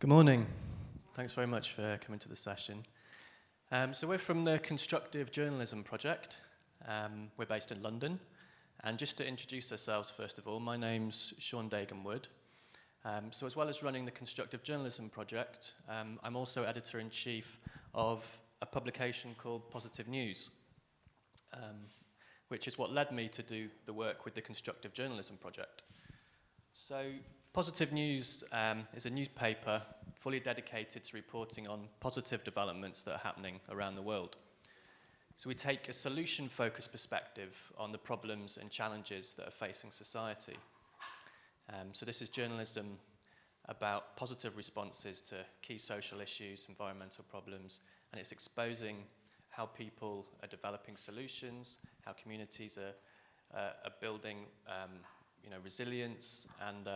Good morning. Thanks very much for coming to the session. So we're from the Constructive Journalism Project. We're based in London. And just to introduce ourselves, first of all, my name's Sean Dagan-Wood. So as well as running the Constructive Journalism Project, I'm also editor-in-chief of a publication called Positive News, which is what led me to do the work with the Constructive Journalism Project. So Positive News is a newspaper fully dedicated to reporting on positive developments that are happening around the world. So we take a solution-focused perspective on the problems and challenges that are facing society. So this is journalism about positive responses to key social issues, environmental problems, and it's exposing how people are developing solutions, how communities are building resilience and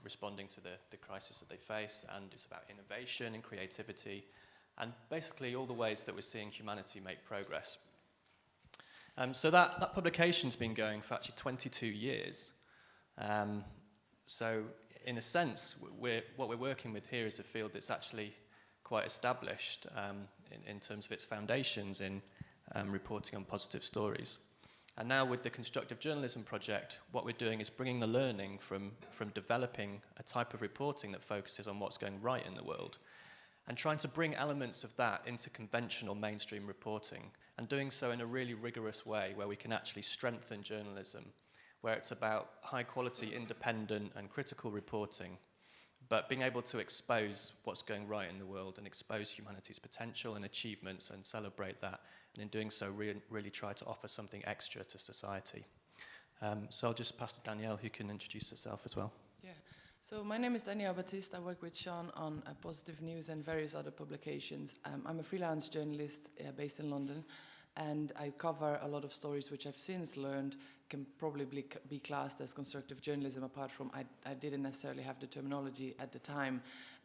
responding to the crisis that they face, and it's about innovation and creativity, and basically all the ways that we're seeing humanity make progress. So that publication's been going for actually 22 years. So in a sense, what we're working with here is a field that's actually quite established in terms of its foundations in reporting on positive stories. And now with the Constructive Journalism Project, what we're doing is bringing the learning from developing a type of reporting that focuses on what's going right in the world, and trying to bring elements of that into conventional mainstream reporting, and doing so in a really rigorous way where we can actually strengthen journalism, where it's about high quality, independent and critical reporting, but being able to expose what's going right in the world and expose humanity's potential and achievements and celebrate that, and in doing so really try to offer something extra to society. So I'll just pass to Danielle, who can introduce herself as well. Yeah, so my name is Danielle Baptiste. I work with Sean on Positive News and various other publications. I'm a freelance journalist based in London, and I cover a lot of stories which I've since learned can probably be classed as constructive journalism, apart from I didn't necessarily have the terminology at the time.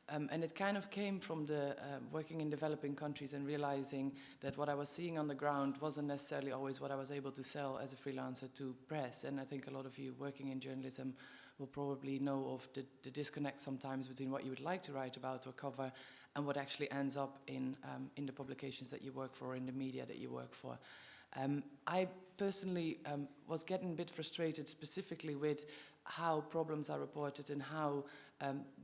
And it kind of came from the working in developing countries and realizing that what I was seeing on the ground wasn't necessarily always what I was able to sell as a freelancer to press. And I think a lot of you working in journalism will probably know of the disconnect sometimes between what you would like to write about or cover and what actually ends up in the publications that you work for, in the media that you work for. I personally was getting a bit frustrated specifically with how problems are reported and how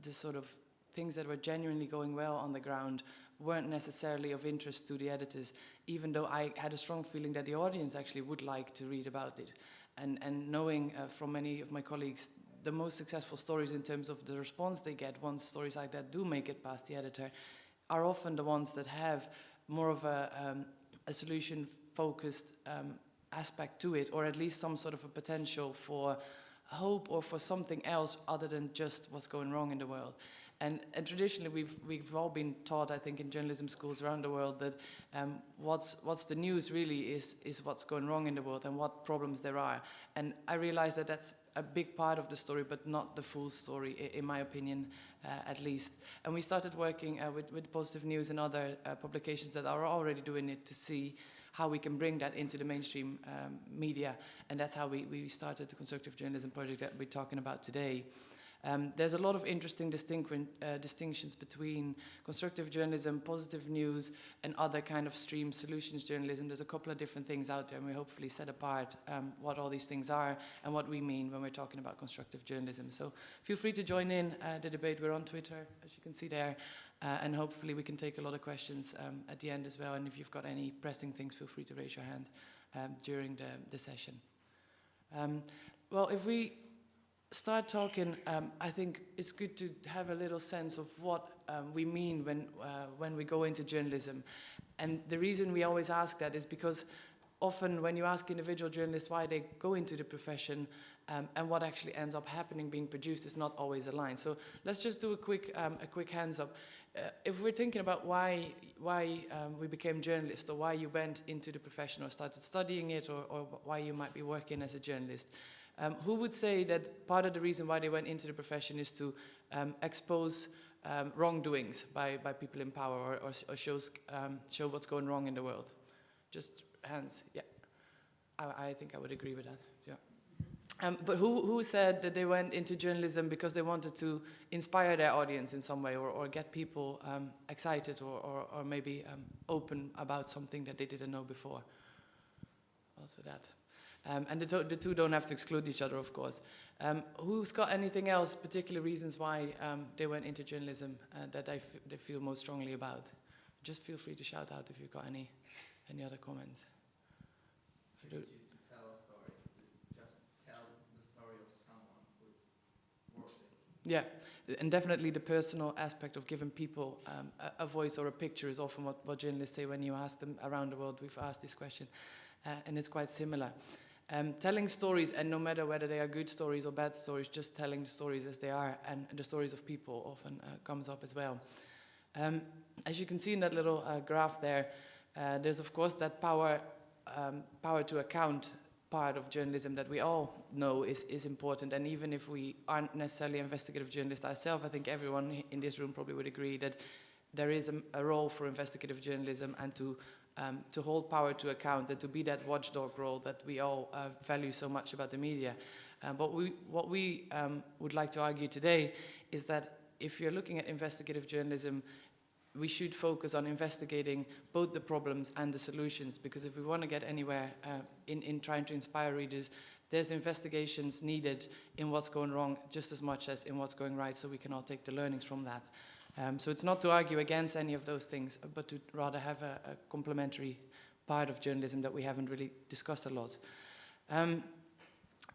the sort of things that were genuinely going well on the ground weren't necessarily of interest to the editors, even though I had a strong feeling that the audience actually would like to read about it. And knowing from many of my colleagues, the most successful stories in terms of the response they get once stories like that do make it past the editor are often the ones that have more of a solution-focused aspect to it, or at least some sort of a potential for hope or for something else other than just what's going wrong in the world. And traditionally, we've all been taught, I think, in journalism schools around the world that what's the news really is what's going wrong in the world and what problems there are. And I realize that that's a big part of the story, but not the full story, in my opinion, at least. And we started working with Positive News and other publications that are already doing it to see how we can bring that into the mainstream media. And that's how we started the Constructive Journalism Project that we're talking about today. There's a lot of interesting distinctions between constructive journalism, positive news, and other kind of stream solutions journalism. There's a couple of different things out there, and we hopefully set apart what all these things are and what we mean when we're talking about constructive journalism. So feel free to join in the debate. We're on Twitter, as you can see there, and hopefully we can take a lot of questions at the end as well. And if you've got any pressing things, feel free to raise your hand during the session. Well, if we start talking, I think it's good to have a little sense of what we mean when we go into journalism. And the reason we always ask that is because often when you ask individual journalists why they go into the profession and what actually ends up happening, being produced, is not always aligned. So let's just do a quick hands up. If we're thinking about why we became journalists, or why you went into the profession or started studying it, or why you might be working as a journalist, who would say that part of the reason why they went into the profession is to expose wrongdoings by people in power, or show what's going wrong in the world? Just hands, yeah. I think I would agree with that, yeah. But who said that they went into journalism because they wanted to inspire their audience in some way, or get people excited, or maybe open about something that they didn't know before? Also that. And the two don't have to exclude each other, of course. Who's got anything else, particular reasons why they went into journalism that they feel most strongly about? Just feel free to shout out if you've got any other comments. To tell a story, to just tell the story of someone who's worth it. Yeah, and definitely the personal aspect of giving people a voice or a picture is often what journalists say when you ask them around the world. We've asked this question, and it's quite similar. Telling stories, and no matter whether they are good stories or bad stories, just telling the stories as they are, and the stories of people often comes up as well. As you can see in that little graph there, there's of course that power to account part of journalism that we all know is important. And even if we aren't necessarily investigative journalists ourselves, I think everyone in this room probably would agree that there is a role for investigative journalism, and to hold power to account, and to be that watchdog role that we all value so much about the media. But what we would like to argue today is that if you're looking at investigative journalism, we should focus on investigating both the problems and the solutions, because if we want to get anywhere in trying to inspire readers, there's investigations needed in what's going wrong just as much as in what's going right, so we can all take the learnings from that. So it's not to argue against any of those things, but to rather have a complementary part of journalism that we haven't really discussed a lot.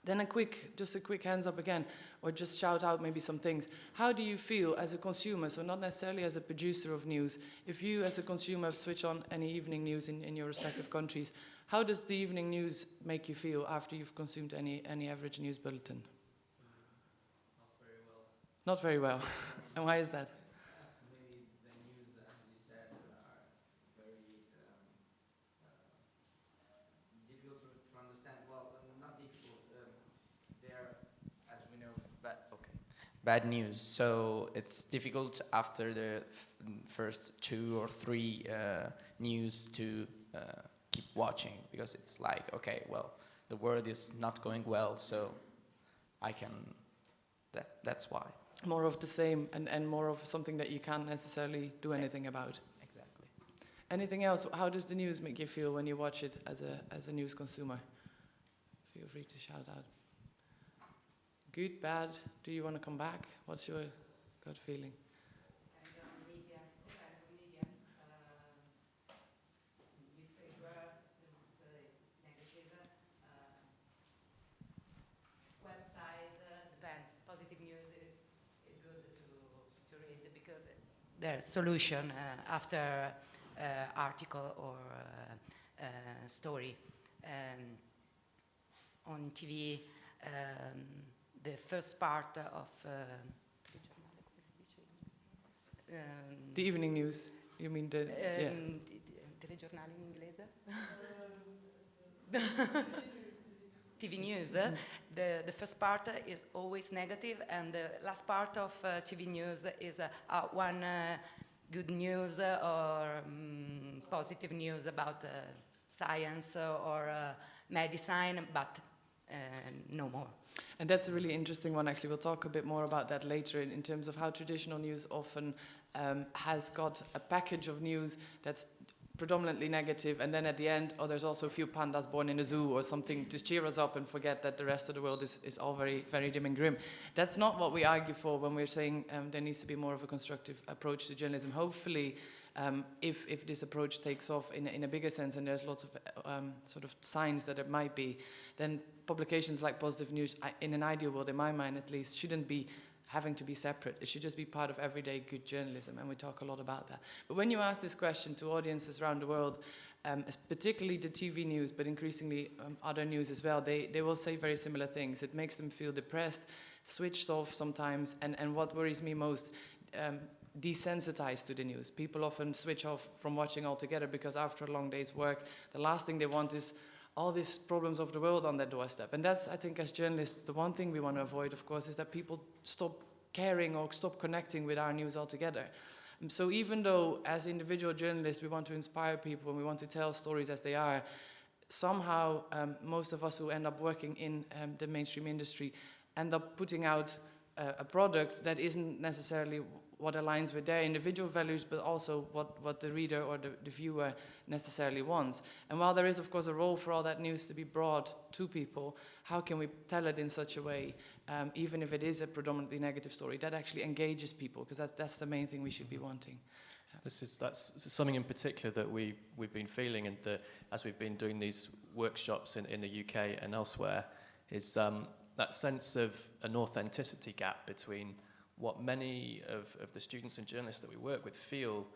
Then just a quick hands up again, or just shout out maybe some things. How do you feel as a consumer, so not necessarily as a producer of news, if you as a consumer switch on any evening news in your respective countries, how does the evening news make you feel after you've consumed any average news bulletin? Not very well. Not very well. And why is that? Maybe the news, as you said, are very difficult to understand. Well, not difficult. They're, as we know, bad news. So it's difficult after the first 2 or 3 news to keep watching, because it's like, okay, well, the world is not going well, so that's why. More of the same, and more of something that you can't necessarily do anything about. Exactly. Anything else? How does the news make you feel when you watch it as a news consumer? Feel free to shout out. Good, bad? Do you want to come back? What's your gut feeling? Media, depends on media. Newspaper, the most is negative. Website, depends. Positive news is good to read, because there's solution after article or story. On TV, the first part of The evening news. You mean the yeah. telegiornale in inglese? TV news. The first part is always negative, and the last part of TV news is one good news or positive news about science or medicine, but no more. And that's a really interesting one, actually. We'll talk a bit more about that later in terms of how traditional news often has got a package of news that's predominantly negative, and then at the end, there's also a few pandas born in a zoo or something to cheer us up and forget that the rest of the world is all very, very dim and grim. That's not what we argue for when we're saying there needs to be more of a constructive approach to journalism. Hopefully, if this approach takes off in a bigger sense, and there's lots of sort of signs that it might be, then publications like Positive News, in an ideal world, in my mind at least, shouldn't be having to be separate. It should just be part of everyday good journalism, and we talk a lot about that. But when you ask this question to audiences around the world, particularly the TV news, but increasingly other news as well, they will say very similar things. It makes them feel depressed, switched off sometimes, and what worries me most, desensitized to the news. People often switch off from watching altogether because after a long day's work, the last thing they want is all these problems of the world on their doorstep. And that's, I think, as journalists, the one thing we want to avoid, of course, is that people stop caring or stop connecting with our news altogether. So even though, as individual journalists, we want to inspire people and we want to tell stories as they are, somehow most of us who end up working in the mainstream industry end up putting out a product that isn't necessarily what aligns with their individual values, but also what the reader or the viewer necessarily wants. And while there is, of course, a role for all that news to be brought to people, how can we tell it in such a way, even if it is a predominantly negative story, that actually engages people? Because that's the main thing we should be wanting. That's something in particular that we've been feeling, and as we've been doing these workshops in the UK and elsewhere, is that sense of an authenticity gap between what many of the students and journalists that we work with feel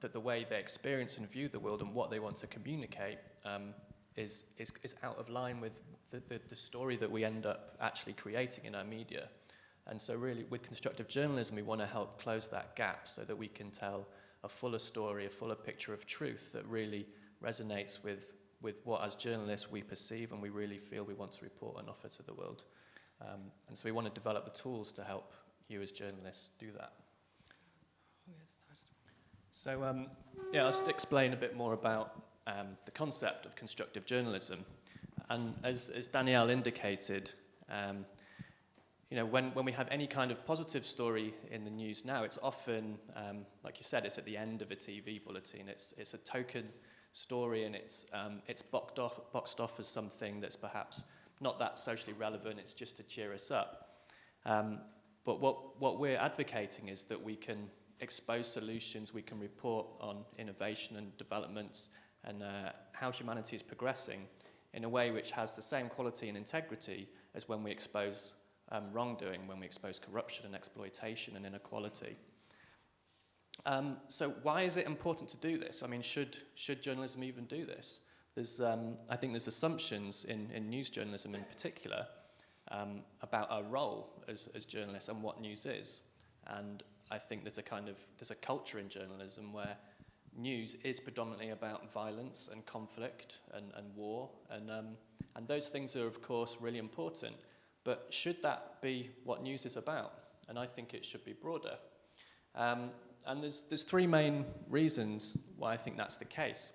that the way they experience and view the world and what they want to communicate is out of line with the story that we end up actually creating in our media. And so really, with constructive journalism, we want to help close that gap so that we can tell a fuller story, a fuller picture of truth that really resonates with what, as journalists, we perceive and we really feel we want to report and offer to the world. And so we want to develop the tools to help you as journalists do that. So I'll just explain a bit more about the concept of constructive journalism. And as Danielle indicated, when we have any kind of positive story in the news now, it's often, like you said, it's at the end of a TV bulletin. It's a token story, and it's boxed off as something that's perhaps not that socially relevant. It's just to cheer us up. But what we're advocating is that we can expose solutions, we can report on innovation and developments and how humanity is progressing in a way which has the same quality and integrity as when we expose wrongdoing, when we expose corruption and exploitation and inequality. So why is it important to do this? I mean, should journalism even do this? I think there's assumptions in news journalism in particular about our role as journalists and what news is. And I think there's a culture in journalism where news is predominantly about violence and conflict and war, and those things are, of course, really important. But should that be what news is about? And I think it should be broader. And there's three main reasons why I think that's the case.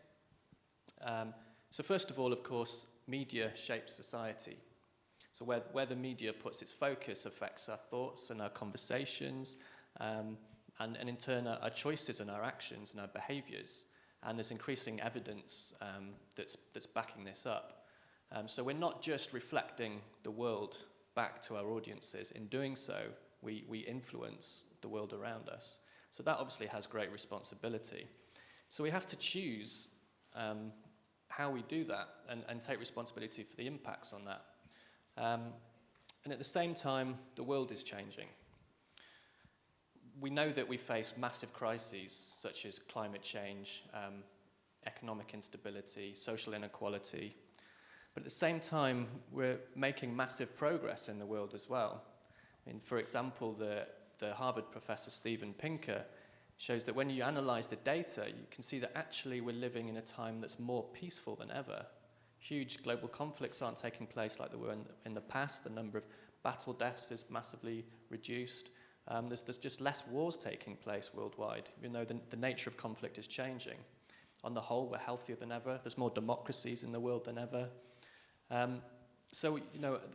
So first of all, of course, media shapes society. So where the media puts its focus affects our thoughts and our conversations, and in turn our choices and our actions and our behaviours. And there's increasing evidence that's backing this up. So we're not just reflecting the world back to our audiences. In doing so, we influence the world around us. So that obviously has great responsibility. So we have to choose how we do that and take responsibility for the impacts on that. And at the same time, the world is changing. We know that we face massive crises such as climate change, economic instability, social inequality. But at the same time, we're making massive progress in the world as well. I mean, for example, the Harvard professor Steven Pinker shows that when you analyze the data, you can see that actually we're living in a time that's more peaceful than ever. Huge global conflicts aren't taking place like they were in the past. The number of battle deaths is massively reduced. There's just less wars taking place worldwide, even though the nature of conflict is changing. On the whole, we're healthier than ever. There's more democracies in the world than ever. So,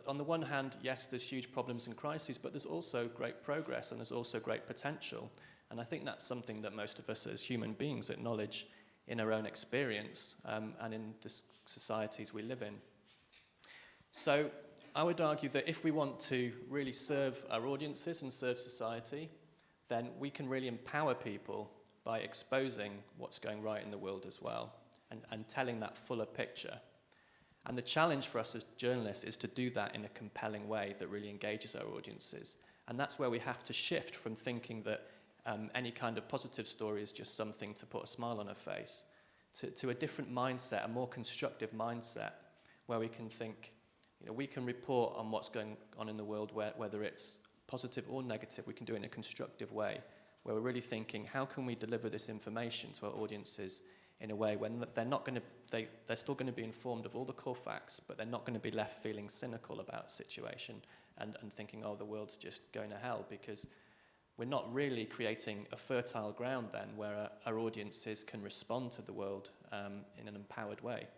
on the one hand, yes, there's huge problems and crises, but there's also great progress and there's also great potential. And I think that's something that most of us as human beings acknowledge in our own experience and in the societies we live in. So I would argue that if we want to really serve our audiences and serve society, then we can really empower people by exposing what's going right in the world as well and telling that fuller picture. And the challenge for us as journalists is to do that in a compelling way that really engages our audiences. And that's where we have to shift from thinking that any kind of positive story is just something to put a smile on her face, to a different mindset, a more constructive mindset, where we can think, we can report on what's going on in the world, whether it's positive or negative. We can do it in a constructive way, where we're really thinking, how can we deliver this information to our audiences in a way when they're still going to be informed of all the core facts, but they're not going to be left feeling cynical about a situation and thinking, oh, the world's just going to hell, because we're not really creating a fertile ground then where our audiences can respond to the world in an empowered way.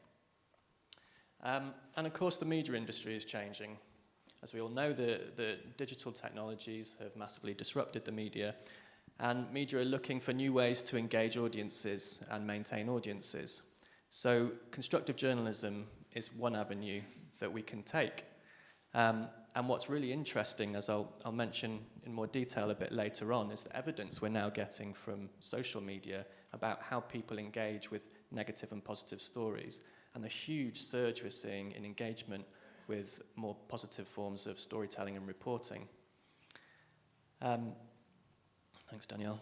And of course, the media industry is changing. As we all know, the digital technologies have massively disrupted the media, and media are looking for new ways to engage audiences and maintain audiences. So constructive journalism is one avenue that we can take. And what's really interesting, as I'll mention in more detail a bit later on, is the evidence we're now getting from social media about how people engage with negative and positive stories, and the huge surge we're seeing in engagement with more positive forms of storytelling and reporting. Thanks, Danielle.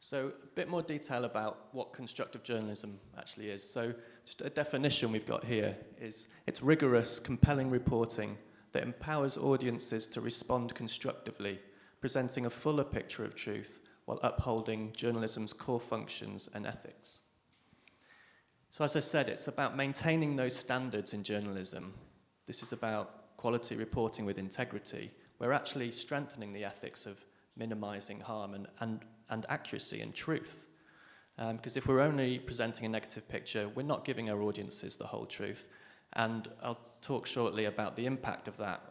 So a bit more detail about what constructive journalism actually is. So just a definition we've got here is it's rigorous, compelling reporting that empowers audiences to respond constructively, presenting a fuller picture of truth while upholding journalism's core functions and ethics. So as I said, it's about maintaining those standards in journalism. This is about quality reporting with integrity. We're actually strengthening the ethics of minimizing harm and accuracy and truth. Because if we're only presenting a negative picture, we're not giving our audiences the whole truth. And I'll talk shortly about the impact of that.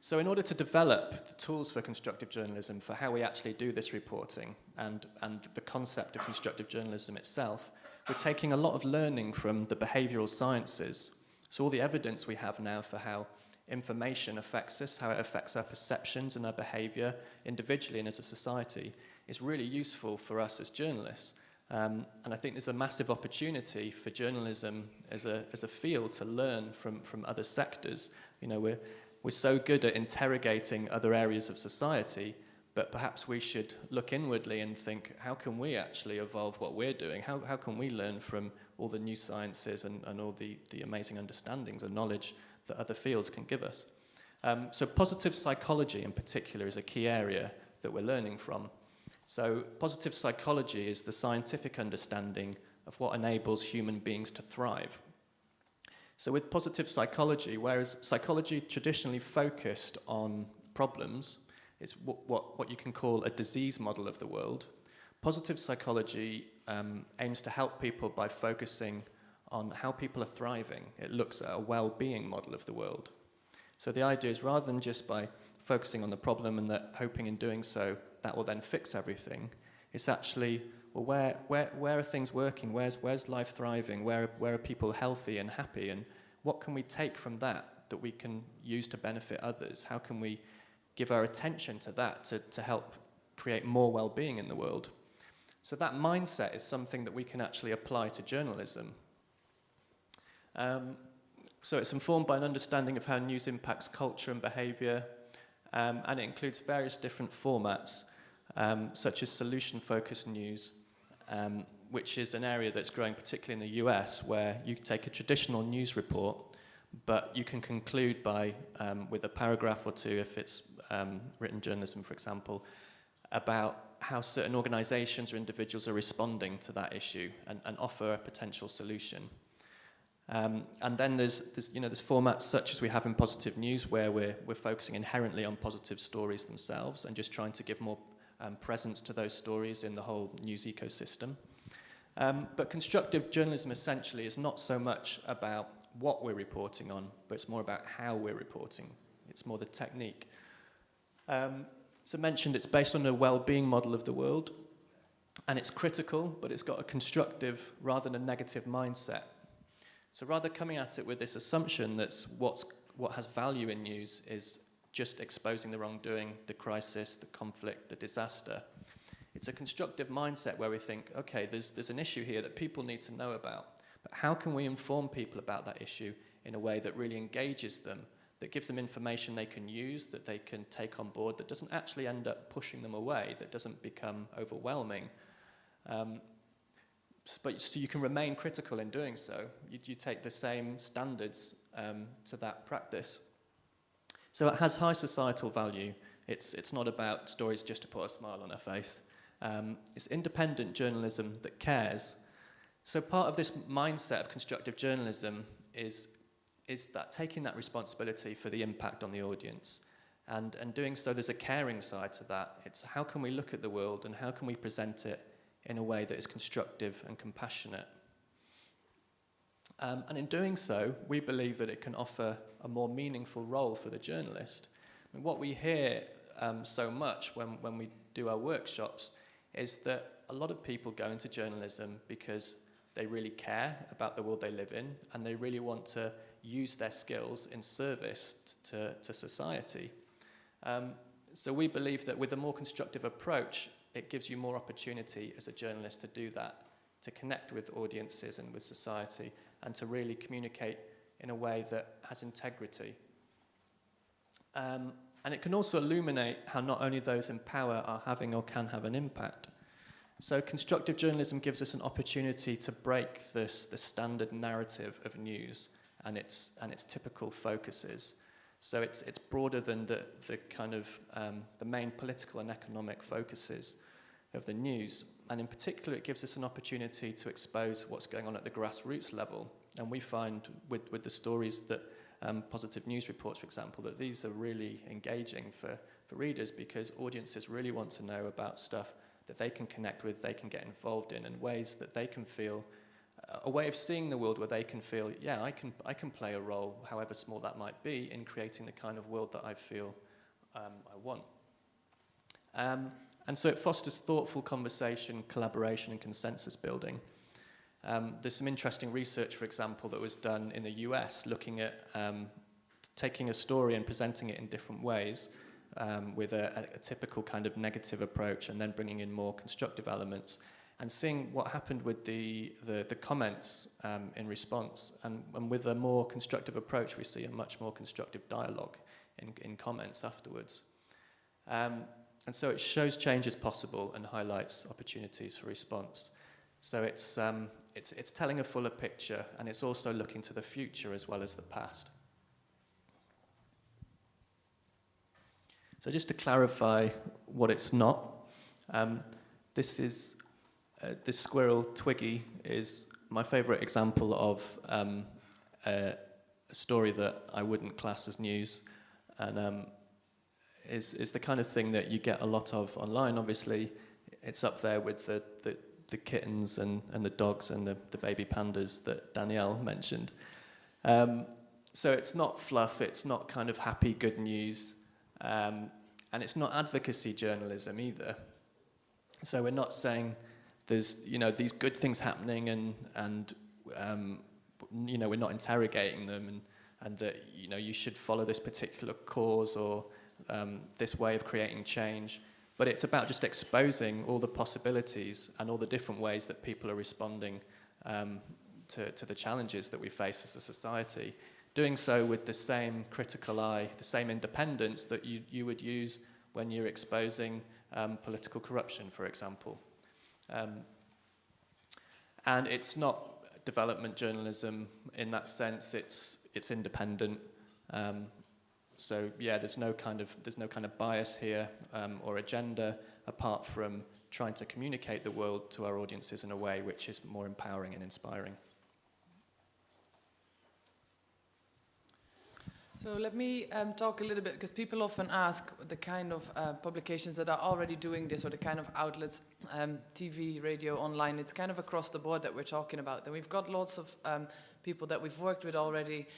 So in order to develop the tools for constructive journalism, for how we actually do this reporting and the concept of constructive journalism itself, we're taking a lot of learning from the behavioral sciences. So all the evidence we have now for how information affects us, how it affects our perceptions and our behavior individually and as a society, is really useful for us as journalists. And I think there's a massive opportunity for journalism as a field to learn from other sectors. You know, we're so good at interrogating other areas of society, but perhaps we should look inwardly and think, how can we actually evolve what we're doing? How can we learn from all the new sciences and all the amazing understandings and knowledge that other fields can give us? So positive psychology in particular is a key area that we're learning from. So positive psychology is the scientific understanding of what enables human beings to thrive. So with positive psychology, whereas psychology traditionally focused on problems, it's what you can call a disease model of the world, positive psychology aims to help people by focusing on how people are thriving. It looks at a well-being model of the world. So the idea is, rather than just by focusing on the problem and that hoping in doing so that will then fix everything, it's actually, well, where are things working? Where's life thriving? Where are people healthy and happy? And what can we take from that we can use to benefit others? How can we give our attention to that to help create more well-being in the world? So that mindset is something that we can actually apply to journalism. So it's informed by an understanding of how news impacts culture and behaviour, and it includes various different formats, such as solution-focused news, which is an area that's growing particularly in the US, where you take a traditional news report, but you can conclude by, with a paragraph or two, if it's written journalism, for example, about how certain organisations or individuals are responding to that issue and offer a potential solution. And then there's formats such as we have in positive news, where we're focusing inherently on positive stories themselves and just trying to give more presence to those stories in the whole news ecosystem. But constructive journalism essentially is not so much about what we're reporting on, but it's more about how we're reporting. It's more the technique. So mentioned, it's based on a well-being model of the world, and it's critical, but it's got a constructive rather than a negative mindset. So rather coming at it with this assumption that what has value in news is just exposing the wrongdoing, the crisis, the conflict, the disaster. It's a constructive mindset where we think, okay, there's an issue here that people need to know about, but how can we inform people about that issue in a way that really engages them, that gives them information they can use, that they can take on board, that doesn't actually end up pushing them away, that doesn't become overwhelming. But so you can remain critical in doing so. You take the same standards to that practice. So it has high societal value. It's not about stories just to put a smile on our face. It's independent journalism that cares. So part of this mindset of constructive journalism is that taking that responsibility for the impact on the audience. And doing so, there's a caring side to that. It's how can we look at the world and how can we present it in a way that is constructive and compassionate. And in doing so, we believe that it can offer a more meaningful role for the journalist. I mean, what we hear so much when we do our workshops is that a lot of people go into journalism because they really care about the world they live in, and they really want to use their skills in service to society. So we believe that with a more constructive approach, it gives you more opportunity as a journalist to do that, to connect with audiences and with society, and to really communicate in a way that has integrity. And it can also illuminate how not only those in power are having or can have an impact. So constructive journalism gives us an opportunity to break the standard narrative of news and its typical focuses. So it's broader than the kind of the main political and economic focuses of the news. And in particular, it gives us an opportunity to expose what's going on at the grassroots level. And we find with the stories that positive news reports, for example, that these are really engaging for readers, because audiences really want to know about stuff that they can connect with, they can get involved in, and ways that they can feel, a way of seeing the world where they can feel, yeah, I can play a role, however small that might be, in creating the kind of world that I feel I want. And so it fosters thoughtful conversation, collaboration, and consensus building. There's some interesting research, for example, that was done in the US, looking at taking a story and presenting it in different ways, with a typical kind of negative approach, and then bringing in more constructive elements, and seeing what happened with the comments in response. And with a more constructive approach, we see a much more constructive dialogue in comments afterwards. And so it shows change is possible and highlights opportunities for response. So it's telling a fuller picture, and it's also looking to the future as well as the past. So just to clarify what it's not, this squirrel, Twiggy, is my favorite example of a story that I wouldn't class as news, and is the kind of thing that you get a lot of online. Obviously, it's up there with the kittens and the dogs and the baby pandas that Danielle mentioned. So it's not fluff, it's not kind of happy, good news, and it's not advocacy journalism either. So we're not saying there's these good things happening and we're not interrogating them and that you should follow this particular cause or this way of creating change. But it's about just exposing all the possibilities and all the different ways that people are responding to the challenges that we face as a society. Doing so with the same critical eye, the same independence that you would use when you're exposing political corruption, for example. And it's not development journalism in that sense. It's independent. So yeah, there's no kind of bias here or agenda, apart from trying to communicate the world to our audiences in a way which is more empowering and inspiring. So let me talk a little bit, because people often ask the kind of publications that are already doing this, or the kind of outlets, TV, radio, online. It's kind of across the board that we're talking about. And we've got lots of people that we've worked with already,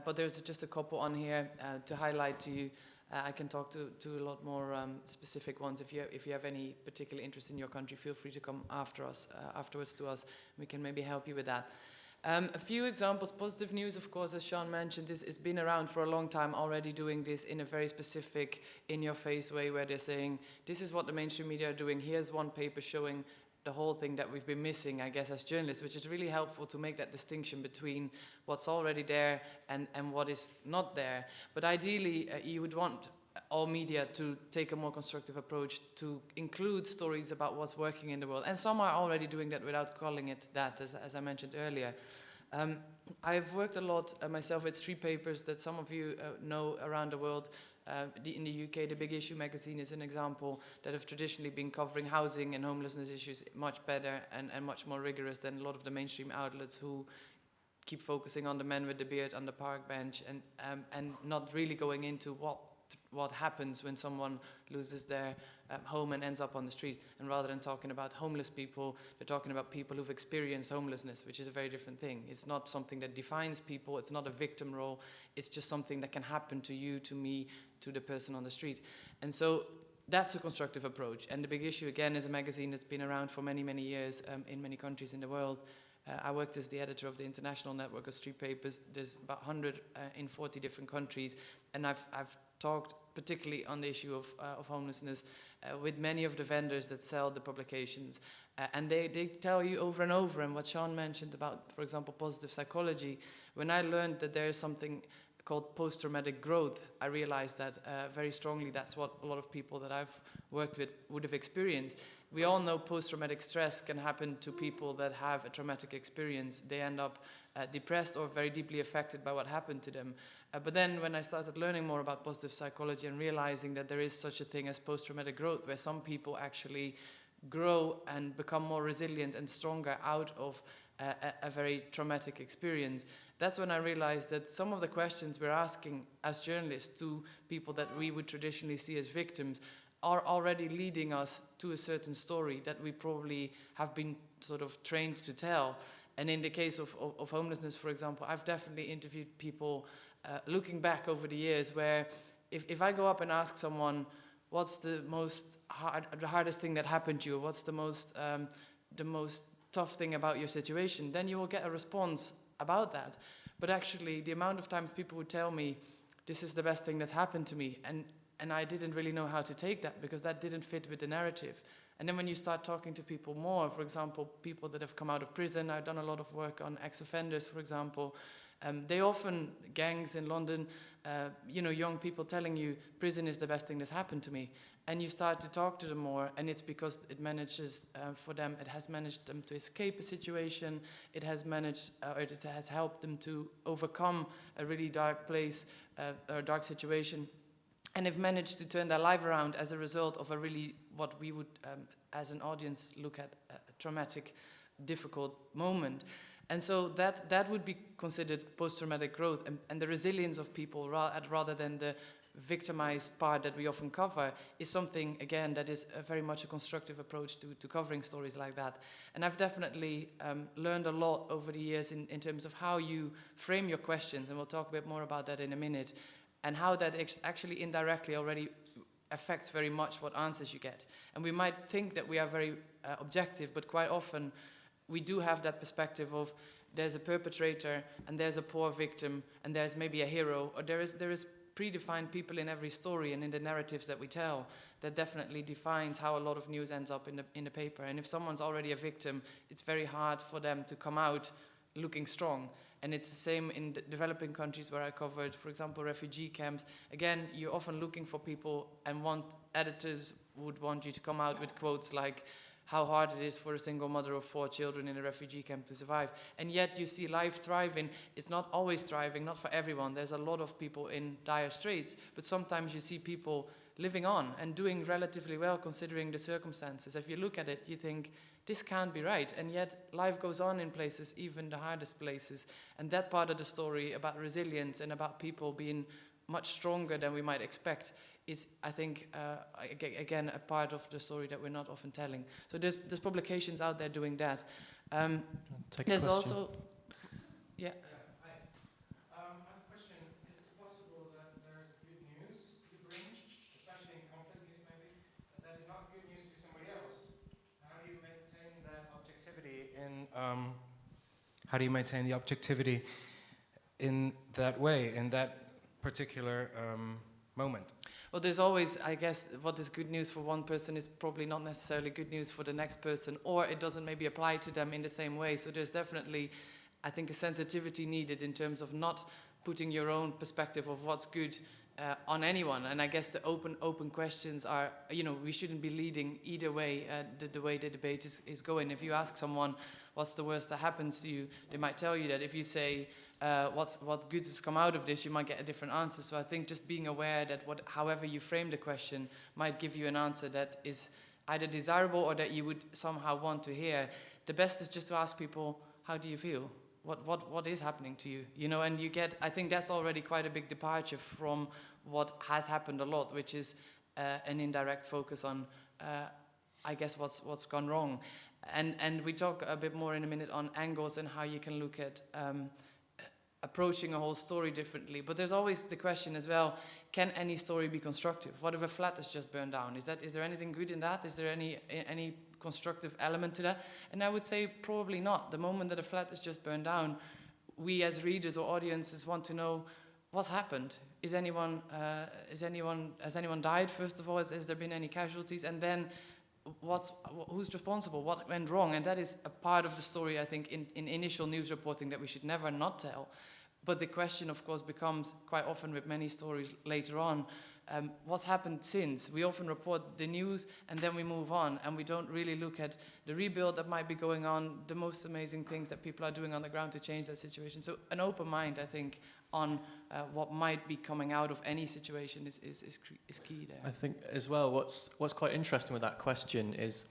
but there's just a couple on here to highlight to you. I can talk to a lot more specific ones. If you have any particular interest in your country, feel free to come afterwards to us. We can maybe help you with that. A few examples. Positive News, of course, as Sean mentioned, has been around for a long time already, doing this in a very specific, in-your-face way, where they're saying, this is what the mainstream media are doing. Here's one paper showing the whole thing that we've been missing, I guess, as journalists, which is really helpful to make that distinction between what's already there and what is not there. But ideally, you would want all media to take a more constructive approach, to include stories about what's working in the world. And some are already doing that without calling it that, as I mentioned earlier. I've worked a lot myself with 3 papers that some of you know around the world. In the UK, the Big Issue magazine is an example that have traditionally been covering housing and homelessness issues much better and much more rigorous than a lot of the mainstream outlets who keep focusing on the man with the beard on the park bench and not really going into what happens when someone loses their home and ends up on the street. And rather than talking about homeless people, they're talking about people who've experienced homelessness, which is a very different thing. It's not something that defines people. It's not a victim role. It's just something that can happen to you, to me, to the person on the street. And so that's a constructive approach. And the big issue, again, is a magazine that's been around for many, many years in many countries in the world. I worked as the editor of the international network of street papers. There's about 100 in 40 different countries. And I've talked particularly on the issue of homelessness with many of the vendors that sell the publications. And they tell you over and over, and what Sean mentioned about, for example, positive psychology. When I learned that there is something called post-traumatic growth, I realized that very strongly that's what a lot of people that I've worked with would have experienced. We all know post-traumatic stress can happen to people that have a traumatic experience. They end up depressed or very deeply affected by what happened to them. But then when I started learning more about positive psychology and realizing that there is such a thing as post-traumatic growth, where some people actually grow and become more resilient and stronger out of a very traumatic experience, that's when I realized that some of the questions we're asking as journalists to people that we would traditionally see as victims are already leading us to a certain story that we probably have been sort of trained to tell. And in the case of homelessness, for example, I've definitely interviewed people looking back over the years where if I go up and ask someone, what's the hardest thing that happened to you? What's the most tough thing about your situation? Then you will get a response about that. But actually, the amount of times people would tell me, this is the best thing that's happened to me, and I didn't really know how to take that because that didn't fit with the narrative. And then when you start talking to people more, for example, people that have come out of prison, I've done a lot of work on ex-offenders, for example, they often, gangs in London, young people telling you, prison is the best thing that's happened to me. And you start to talk to them more, and it's because it manages it has managed them to escape a situation, it has helped them to overcome a really dark place, or a dark situation, and they've managed to turn their life around as a result of a really, what we would, as an audience, look at a traumatic, difficult moment. And so that would be considered post-traumatic growth, and the resilience of people rather than the victimized part that we often cover is something, again, that is very much a constructive approach to covering stories like that. And I've definitely learned a lot over the years in terms of how you frame your questions, and we'll talk a bit more about that in a minute, and how that actually indirectly already affects very much what answers you get. And we might think that we are very objective, but quite often we do have that perspective of there's a perpetrator and there's a poor victim and there's maybe a hero, or there is predefined people in every story and in the narratives that we tell that definitely defines how a lot of news ends up in the paper. And if someone's already a victim, it's very hard for them to come out looking strong. And it's the same in the developing countries where I covered, for example, refugee camps. Again, you're often looking for people, and editors would want you to come out with quotes like how hard it is for a single mother of 4 children in a refugee camp to survive. And yet you see life thriving. It's not always thriving, not for everyone. There's a lot of people in dire straits, but sometimes you see people living on and doing relatively well considering the circumstances. If you look at it, you think, this can't be right. And yet life goes on in places, even the hardest places. And that part of the story about resilience and about people being much stronger than we might expect is, I think, again, a part of the story that we're not often telling. So there's publications out there doing that. There's also, yeah. I have a question. Is it possible that there's good news you bring, especially in conflict news maybe, that is not good news to somebody else? How do you maintain that objectivity how do you maintain the objectivity in that way, in that particular moment? Well, there's always, I guess, what is good news for one person is probably not necessarily good news for the next person, or it doesn't maybe apply to them in the same way. So there's definitely, I think, a sensitivity needed in terms of not putting your own perspective of what's good on anyone. And I guess the open questions are, we shouldn't be leading either way, the way the debate is going. If you ask someone, what's the worst that happens to you, they might tell you that. If you say, what good has come out of this, you might get a different answer. So I think just being aware that however you frame the question might give you an answer that is either desirable or that you would somehow want to hear. The best is just to ask people, how do you feel? What is happening to you? And I think that's already quite a big departure from what has happened a lot, which is an indirect focus on, I guess, what's gone wrong. And we talk a bit more in a minute on angles and how you can look at approaching a whole story differently. But there's always the question as well, can any story be constructive? What if a flat is just burned down? Is there anything good in that? Is there any constructive element to that? And I would say probably not. The moment that a flat is just burned down, we as readers or audiences want to know what's happened. Has anyone died, first of all? Has there been any casualties? And then who's responsible? What went wrong? And that is a part of the story, I think, in initial news reporting that we should never not tell. But the question, of course, becomes quite often with many stories later on, what's happened since? We often report the news and then we move on, and we don't really look at the rebuild that might be going on, the most amazing things that people are doing on the ground to change that situation. So an open mind, I think, on what might be coming out of any situation is key there. I think as well, what's quite interesting with that question is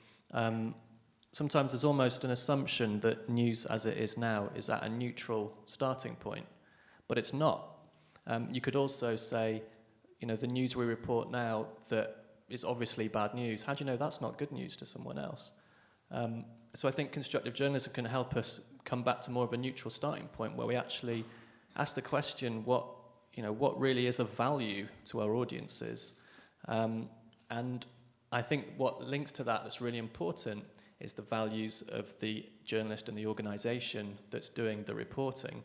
sometimes there's almost an assumption that news as it is now is at a neutral starting point, but it's not. You could also say, the news we report now that is obviously bad news, how do you know that's not good news to someone else? So I think constructive journalism can help us come back to more of a neutral starting point where we actually ask the question, what really is of value to our audiences? And I think what links to that's really important is the values of the journalist and the organisation that's doing the reporting.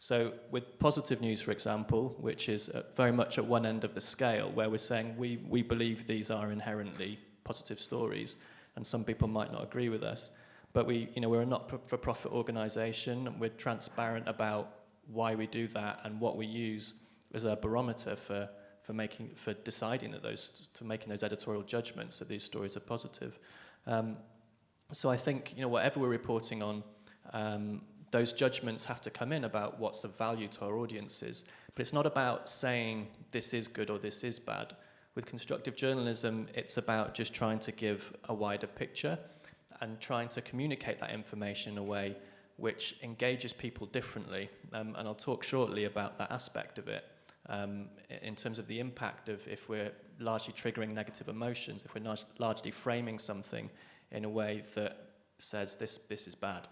So with positive news, for example, which is very much at one end of the scale, where we're saying we believe these are inherently positive stories, and some people might not agree with us, but we're a not-for-profit organisation, and we're transparent about why we do that and what we use as a barometer for deciding making those editorial judgments that these stories are positive. So I think whatever we're reporting on, those judgments have to come in about what's of value to our audiences. But it's not about saying this is good or this is bad. With constructive journalism, it's about just trying to give a wider picture and trying to communicate that information in a way which engages people differently. And I'll talk shortly about that aspect of it in terms of the impact of if we're largely triggering negative emotions, if we're largely framing something in a way that says this is bad.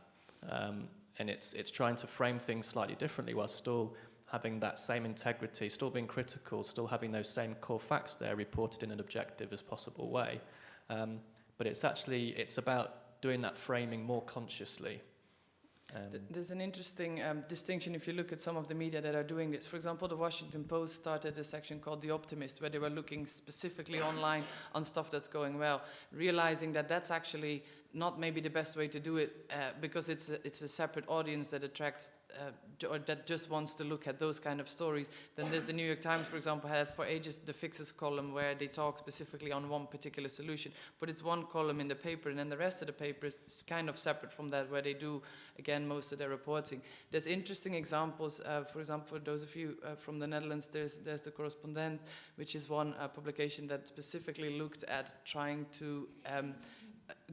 And it's trying to frame things slightly differently while still having that same integrity, still being critical, still having those same core facts there reported in an objective as possible way. But it's about doing that framing more consciously. There's an interesting distinction if you look at some of the media that are doing this. For example, the Washington Post started a section called The Optimist, where they were looking specifically online on stuff that's going well, realizing that that's actually not maybe the best way to do it because it's a separate audience that attracts or that just wants to look at those kind of stories. Then there's the New York Times, for example, had for ages the Fixes column where they talk specifically on one particular solution, but it's one column in the paper, and then the rest of the paper is kind of separate from that, where they do, again, most of their reporting. There's interesting examples, for example, for those of you from the Netherlands, there's the Correspondent, which is one publication that specifically looked at trying to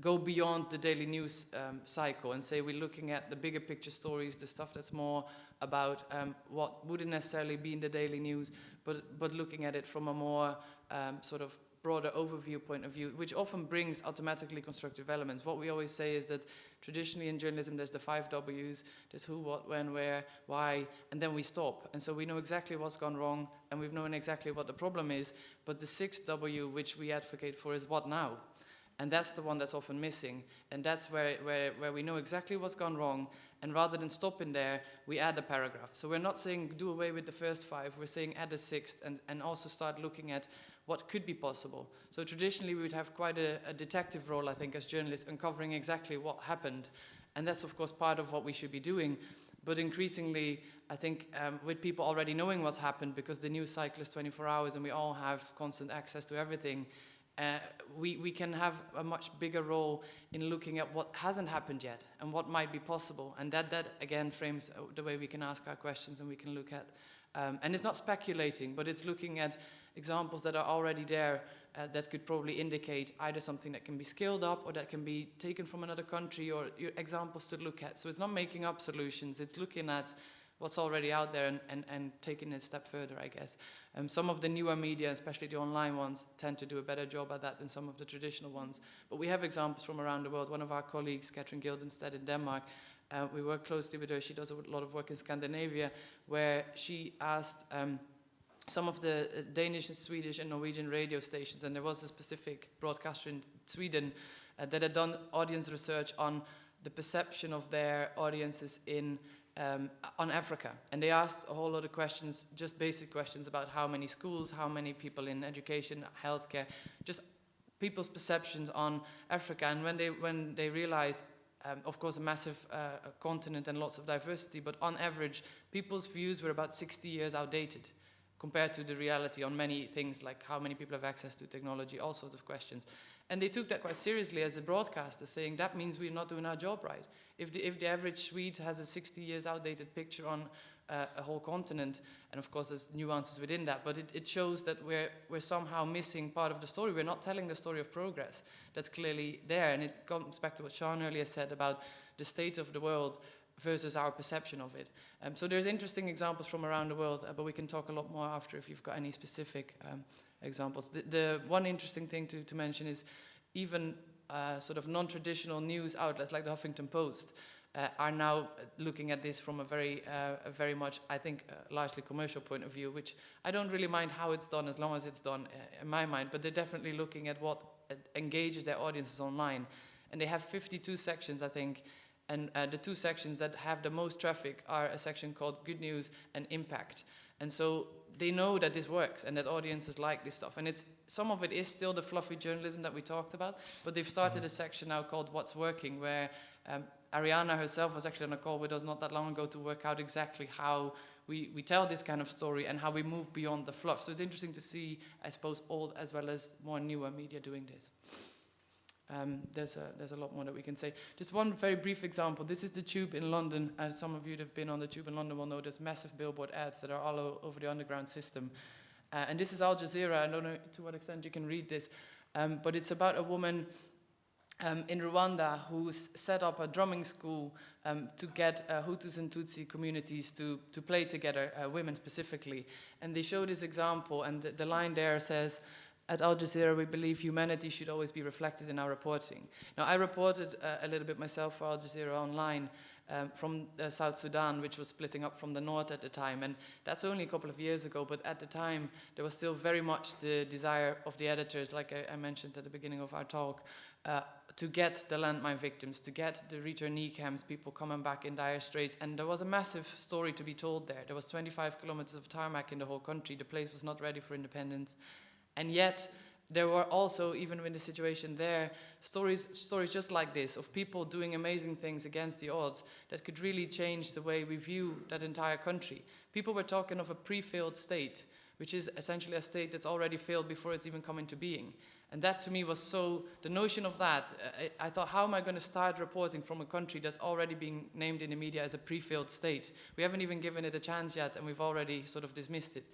go beyond the daily news cycle and say we're looking at the bigger picture stories, the stuff that's more about what wouldn't necessarily be in the daily news, but looking at it from a more sort of broader overview point of view, which often brings automatically constructive elements. What we always say is that traditionally in journalism there's the 5 W's, there's who, what, when, where, why, and then we stop. And so we know exactly what's gone wrong and we've known exactly what the problem is, but the 6th W, which we advocate for, is what now? And that's the one that's often missing. And that's where we know exactly what's gone wrong. And rather than stopping there, we add a paragraph. So we're not saying do away with the first 5. We're saying add a 6th and also start looking at what could be possible. So traditionally, we would have quite a detective role, I think, as journalists, uncovering exactly what happened. And that's, of course, part of what we should be doing. But increasingly, I think with people already knowing what's happened, because the news cycle is 24 hours and we all have constant access to everything, we can have a much bigger role in looking at what hasn't happened yet and what might be possible. And that again, frames the way we can ask our questions and we can look at. And it's not speculating, but it's looking at examples that are already there that could probably indicate either something that can be scaled up or that can be taken from another country, or examples to look at. So it's not making up solutions, it's looking at what's already out there and taking it a step further, I guess. Some of the newer media, especially the online ones, tend to do a better job at that than some of the traditional ones. But we have examples from around the world. One of our colleagues, Katrin Gildenstedt in Denmark, we work closely with her. She does a lot of work in Scandinavia, where she asked some of the Danish, Swedish and Norwegian radio stations, and there was a specific broadcaster in Sweden that had done audience research on the perception of their audiences on Africa. And they asked a whole lot of questions, just basic questions about how many schools, how many people in education, healthcare, just people's perceptions on Africa. And when they realized, of course, a massive continent and lots of diversity, but on average, people's views were about 60 years outdated compared to the reality on many things, like how many people have access to technology, all sorts of questions. And they took that quite seriously as a broadcaster, saying that means we're not doing our job right. If the average Swede has a 60 years outdated picture on a whole continent, and of course there's nuances within that, but it shows that we're somehow missing part of the story. We're not telling the story of progress that's clearly there. And it comes back to what Sean earlier said about the state of the world versus our perception of it. So there's interesting examples from around the world, but we can talk a lot more after if you've got any specific examples. The one interesting thing to mention is even sort of non-traditional news outlets like the Huffington Post are now looking at this from a very much, I think, largely commercial point of view, which I don't really mind how it's done as long as it's done in my mind, but they're definitely looking at what engages their audiences online. And they have 52 sections, I think, and the two sections that have the most traffic are a section called Good News and Impact. And so they know that this works and that audiences like this stuff. And some of it is still the fluffy journalism that we talked about, but they've started a section now called What's Working, where Ariana herself was actually on a call with us not that long ago to work out exactly how we tell this kind of story and how we move beyond the fluff. So it's interesting to see, I suppose, old as well as more newer media doing this. There's a lot more that we can say. Just one very brief example. This is the Tube in London, and some of you that have been on the Tube in London will know there's massive billboard ads that are all over the underground system. And this is Al Jazeera. I don't know to what extent you can read this, but it's about a woman in Rwanda who's set up a drumming school to get Hutus and Tutsi communities to play together, women specifically. And they show this example, and the line there says, "At Al Jazeera, we believe humanity should always be reflected in our reporting." Now, I reported a little bit myself for Al Jazeera Online from South Sudan, which was splitting up from the north at the time. And that's only a couple of years ago, but at the time, there was still very much the desire of the editors, like I mentioned at the beginning of our talk, to get the landmine victims, to get the returnee camps, people coming back in dire straits. And there was a massive story to be told there. There was 25 kilometers of tarmac in the whole country. The place was not ready for independence. And yet, there were also, even in the situation there, stories just like this, of people doing amazing things against the odds that could really change the way we view that entire country. People were talking of a pre-failed state, which is essentially a state that's already failed before it's even come into being. And that to me was so, the notion of that, I thought, how am I going to start reporting from a country that's already being named in the media as a pre-failed state? We haven't even given it a chance yet, and we've already sort of dismissed it.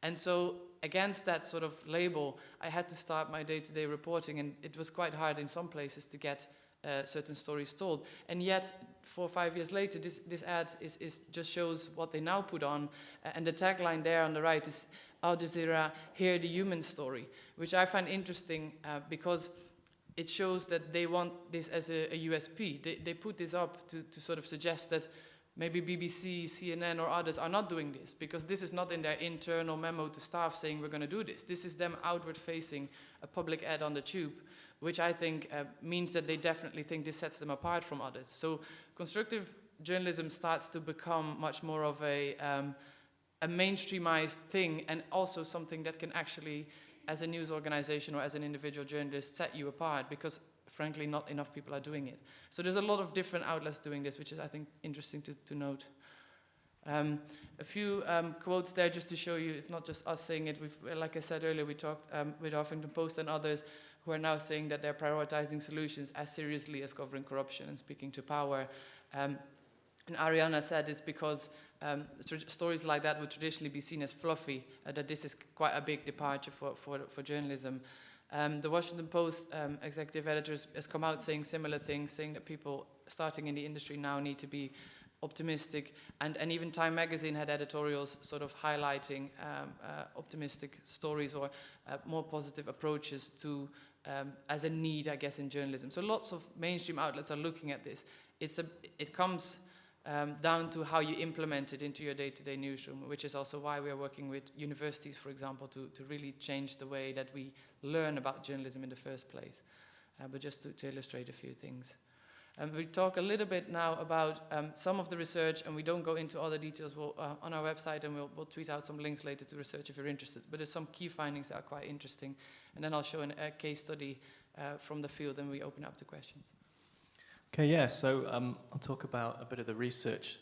And so against that sort of label, I had to start my day-to-day reporting, and it was quite hard in some places to get certain stories told. And yet, 4 or 5 years later, this ad is just shows what they now put on, and the tagline there on the right is Al Jazeera, hear the human story, which I find interesting because it shows that they want this as a USP. They put this up to sort of suggest that maybe BBC, CNN, or others are not doing this, because this is not in their internal memo to staff saying we're going to do this. This is them outward-facing a public ad on the Tube, which I think means that they definitely think this sets them apart from others. So constructive journalism starts to become much more of a mainstreamized thing, and also something that can actually, as a news organization or as an individual journalist, set you apart, because frankly, not enough people are doing it. So there's a lot of different outlets doing this, which is, I think, interesting to note. A few quotes there just to show you it's not just us saying it. Like I said earlier, we talked with Huffington Post and others who are now saying that they're prioritizing solutions as seriously as covering corruption and speaking to power. And Ariana said it's because stories like that would traditionally be seen as fluffy, that this is quite a big departure for journalism. The Washington Post executive editor has come out saying similar things, saying that people starting in the industry now need to be optimistic, and even Time magazine had editorials sort of highlighting optimistic stories or more positive approaches to as a need, I guess, in journalism. So lots of mainstream outlets are looking at this. It comes down to how you implement it into your day-to-day newsroom, which is also why we are working with universities, for example, to really change the way that we learn about journalism in the first place. But just to illustrate a few things. We talk a little bit now about some of the research, and we don't go into all the details. On our website, and we'll tweet out some links later to research if you're interested. But there's some key findings that are quite interesting. And then I'll show a case study from the field, and we open up to questions. Okay, yeah, so I'll talk about a bit of the research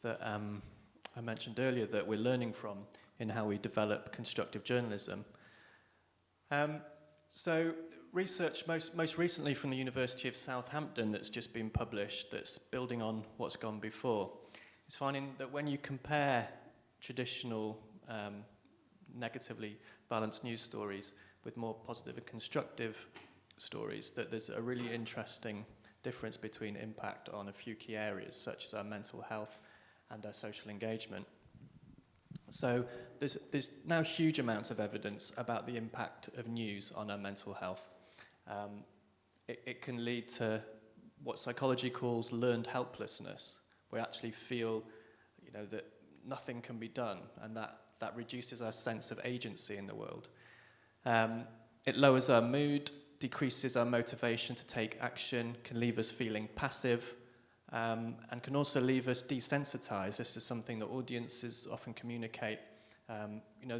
that I mentioned earlier that we're learning from in how we develop constructive journalism. So research most recently from the University of Southampton that's just been published, that's building on what's gone before, is finding that when you compare traditional negatively balanced news stories with more positive and constructive stories, that there's a really interesting difference between impact on a few key areas, such as our mental health and our social engagement. So there's now huge amounts of evidence about the impact of news on our mental health. It can lead to what psychology calls learned helplessness. We actually feel, that nothing can be done, and that reduces our sense of agency in the world. It lowers our mood, decreases our motivation to take action, can leave us feeling passive, and can also leave us desensitized. This is something that audiences often communicate.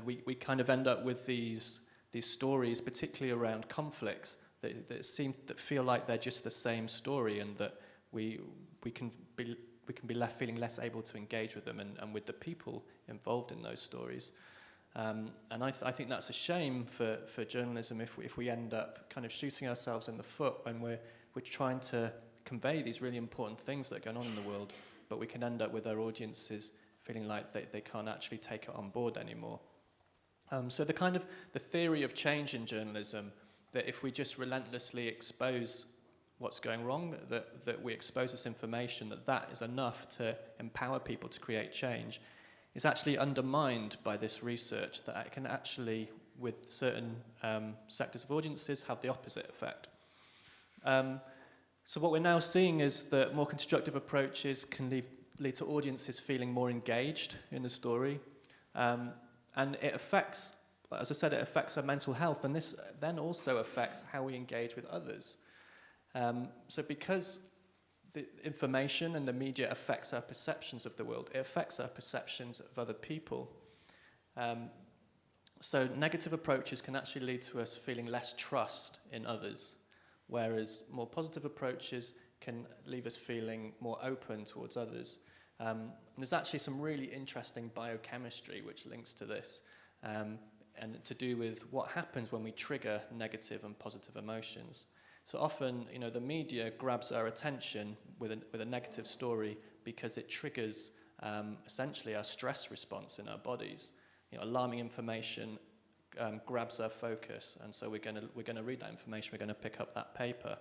We kind of end up with these stories, particularly around conflicts, that feel like they're just the same story, and that we can be left feeling less able to engage with them and with the people involved in those stories. And I think that's a shame for journalism if we end up kind of shooting ourselves in the foot when we're trying to convey these really important things that are going on in the world, but we can end up with our audiences feeling like they can't actually take it on board anymore. So the theory of change in journalism, that if we just relentlessly expose what's going wrong, that we expose this information, that is enough to empower people to create change, is actually undermined by this research, that it can actually, with certain sectors of audiences, have the opposite effect. So what we're now seeing is that more constructive approaches can lead to audiences feeling more engaged in the story. And it affects, as I said, it affects our mental health, and this then also affects how we engage with others. So because the information and the media affects our perceptions of the world, it affects our perceptions of other people. So negative approaches can actually lead to us feeling less trust in others, whereas more positive approaches can leave us feeling more open towards others. There's actually some really interesting biochemistry which links to this, and to do with what happens when we trigger negative and positive emotions. So often, the media grabs our attention with a negative story because it triggers essentially our stress response in our bodies. Alarming information grabs our focus, and so we're going to read that information. We're going to pick up that paper,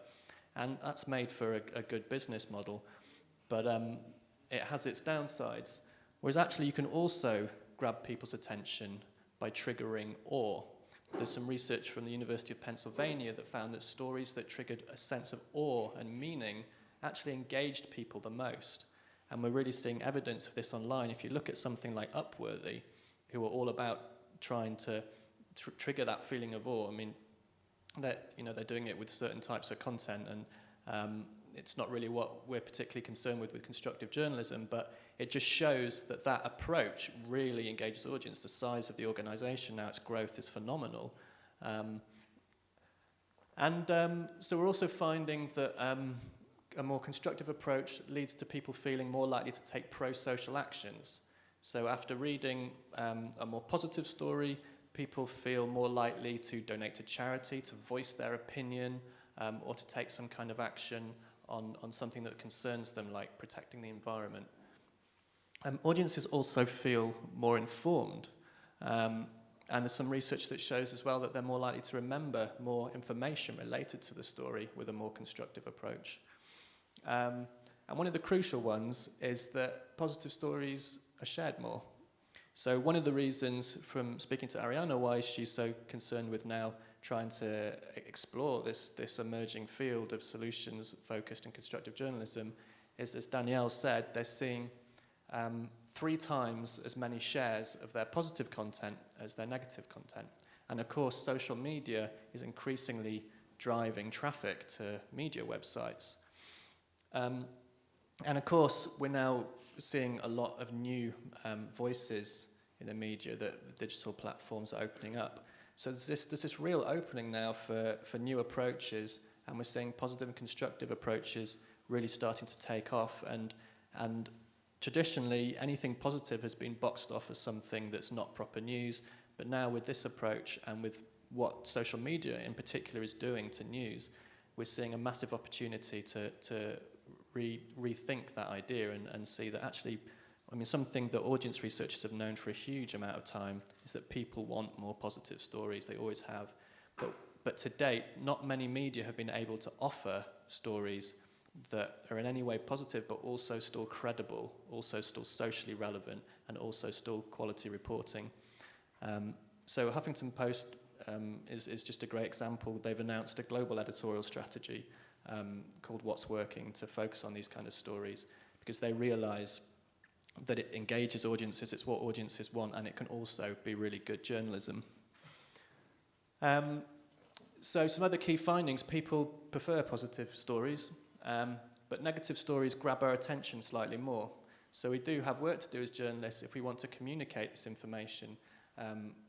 and that's made for a good business model, but it has its downsides. Whereas actually, you can also grab people's attention by triggering awe. There's some research from the University of Pennsylvania that found that stories that triggered a sense of awe and meaning actually engaged people the most. And we're really seeing evidence of this online. If you look at something like Upworthy, who are all about trying to trigger that feeling of awe, they're doing it with certain types of content, and it's not really what we're particularly concerned with constructive journalism, but it just shows that approach really engages the audience. The size of the organization now, its growth is phenomenal. So we're also finding that a more constructive approach leads to people feeling more likely to take pro-social actions. So after reading a more positive story, people feel more likely to donate to charity, to voice their opinion, or to take some kind of action on something that concerns them, like protecting the environment. Audiences also feel more informed. And there's some research that shows as well that they're more likely to remember more information related to the story with a more constructive approach. And And one of the crucial ones is that positive stories are shared more. So one of the reasons from speaking to Ariana why she's so concerned with now trying to explore this emerging field of solutions-focused and constructive journalism is, as Danielle said, they're seeing 3 times as many shares of their positive content as their negative content. And of course, social media is increasingly driving traffic to media websites. And of course, we're now seeing a lot of new voices in the media that the digital platforms are opening up. So there's this real opening now for new approaches, and we're seeing positive and constructive approaches really starting to take off. And traditionally, anything positive has been boxed off as something that's not proper news. But now with this approach and with what social media in particular is doing to news, we're seeing a massive opportunity to rethink that idea and see that actually, I mean, something that audience researchers have known for a huge amount of time is that people want more positive stories. They always have. But to date, not many media have been able to offer stories that are in any way positive, but also still credible, also still socially relevant, and also still quality reporting. So Huffington Post is just a great example. They've announced a global editorial strategy called What's Working to focus on these kind of stories because they realise that it engages audiences, it's what audiences want, and it can also be really good journalism. So some other key findings: people prefer positive stories, but negative stories grab our attention slightly more. So we do have work to do as journalists if we want to communicate this information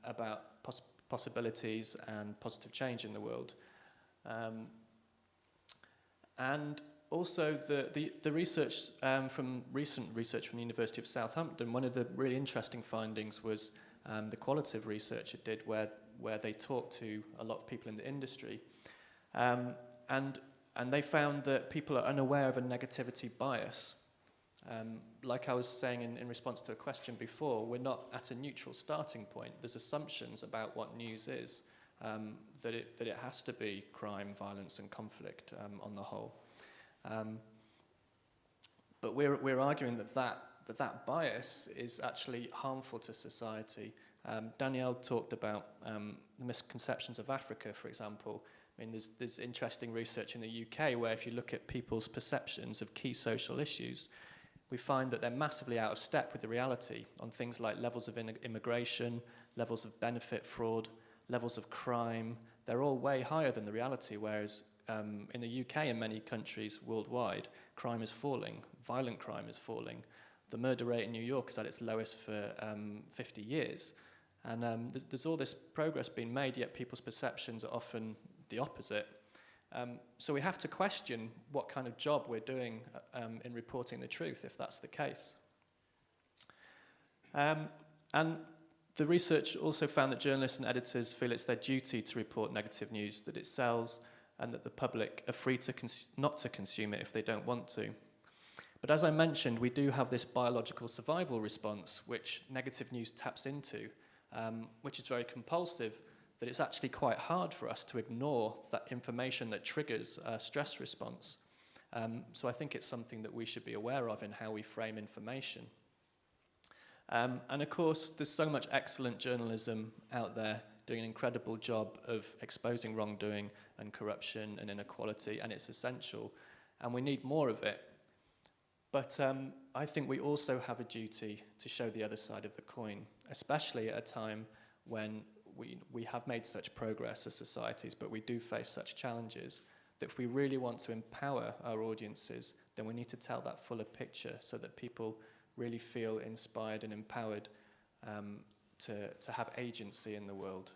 about possibilities and positive change in the world. And also the research from recent research from the University of Southampton, one of the really interesting findings was the qualitative research it did where they talked to a lot of people in the industry. And they found that people are unaware of a negativity bias. Like I was saying in response to a question before, we're not at a neutral starting point. There's assumptions about what news is, that it has to be crime, violence, and conflict on the whole. But we're arguing that bias is actually harmful to society. Danielle talked about the misconceptions of Africa, for example. I mean, there's interesting research in the UK where if you look at people's perceptions of key social issues, we find that they're massively out of step with the reality on things like levels of immigration, levels of benefit fraud, levels of crime. They're all way higher than the reality, whereas in the UK and many countries worldwide, crime is falling, violent crime is falling. The murder rate in New York is at its lowest for 50 years. And there's all this progress being made, yet people's perceptions are often the opposite. So we have to question what kind of job we're doing in reporting the truth, if that's the case. And the research also found that journalists and editors feel it's their duty to report negative news, that it sells, and that the public are free to not to consume it if they don't want to. But as I mentioned, we do have this biological survival response, which negative news taps into, which is very compulsive, that it's actually quite hard for us to ignore that information that triggers a stress response. So I think it's something that we should be aware of in how we frame information. And of course, there's so much excellent journalism out there doing an incredible job of exposing wrongdoing and corruption and inequality, and it's essential, and we need more of it. But I think we also have a duty to show the other side of the coin, especially at a time when we have made such progress as societies, but we do face such challenges, that if we really want to empower our audiences, then we need to tell that fuller picture so that people really feel inspired and empowered to have agency in the world.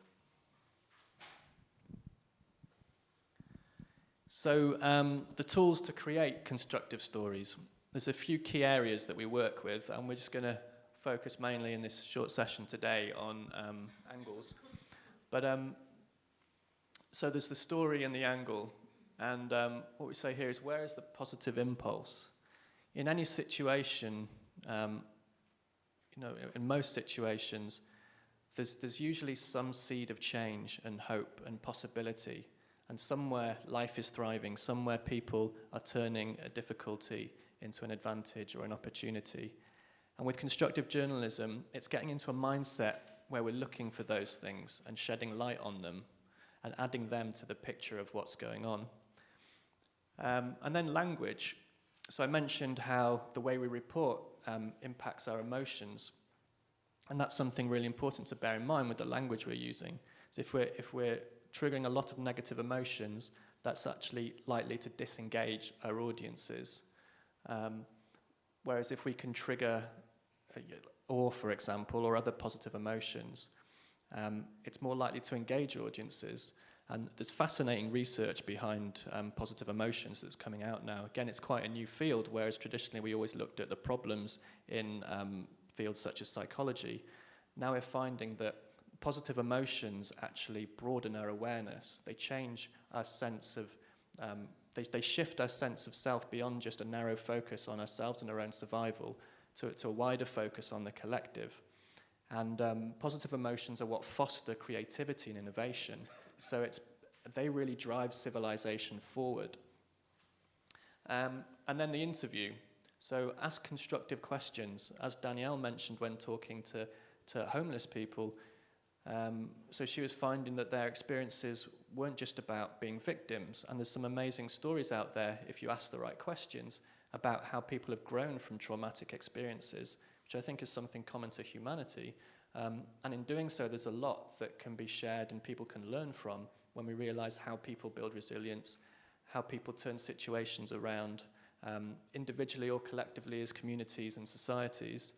So the tools to create constructive stories. There's a few key areas that we work with, and we're just going to focus mainly in this short session today on angles. But so there's the story and the angle, and what we say here is, where is the positive impulse? In any situation, in most situations, there's usually some seed of change and hope and possibility, and somewhere life is thriving, somewhere people are turning a difficulty into an advantage or an opportunity. And with constructive journalism, it's getting into a mindset where we're looking for those things and shedding light on them and adding them to the picture of what's going on. And then language. So I mentioned how the way we report impacts our emotions. And that's something really important to bear in mind with the language we're using. So if we're triggering a lot of negative emotions, that's actually likely to disengage our audiences. Whereas if we can trigger awe, for example, or other positive emotions, it's more likely to engage audiences. And there's fascinating research behind positive emotions that's coming out now. Again, it's quite a new field, whereas traditionally we always looked at the problems in fields such as psychology. Now we're finding that positive emotions actually broaden our awareness. They change our sense of, they shift our sense of self beyond just a narrow focus on ourselves and our own survival to a wider focus on the collective. And positive emotions are what foster creativity and innovation. So they really drive civilization forward. And then the interview. So ask constructive questions, as Danielle mentioned when talking to homeless people. So she was finding that their experiences weren't just about being victims, and there's some amazing stories out there, if you ask the right questions, about how people have grown from traumatic experiences, which I think is something common to humanity. And in doing so, there's a lot that can be shared and people can learn from when we realize how people build resilience, how people turn situations around, individually or collectively as communities and societies.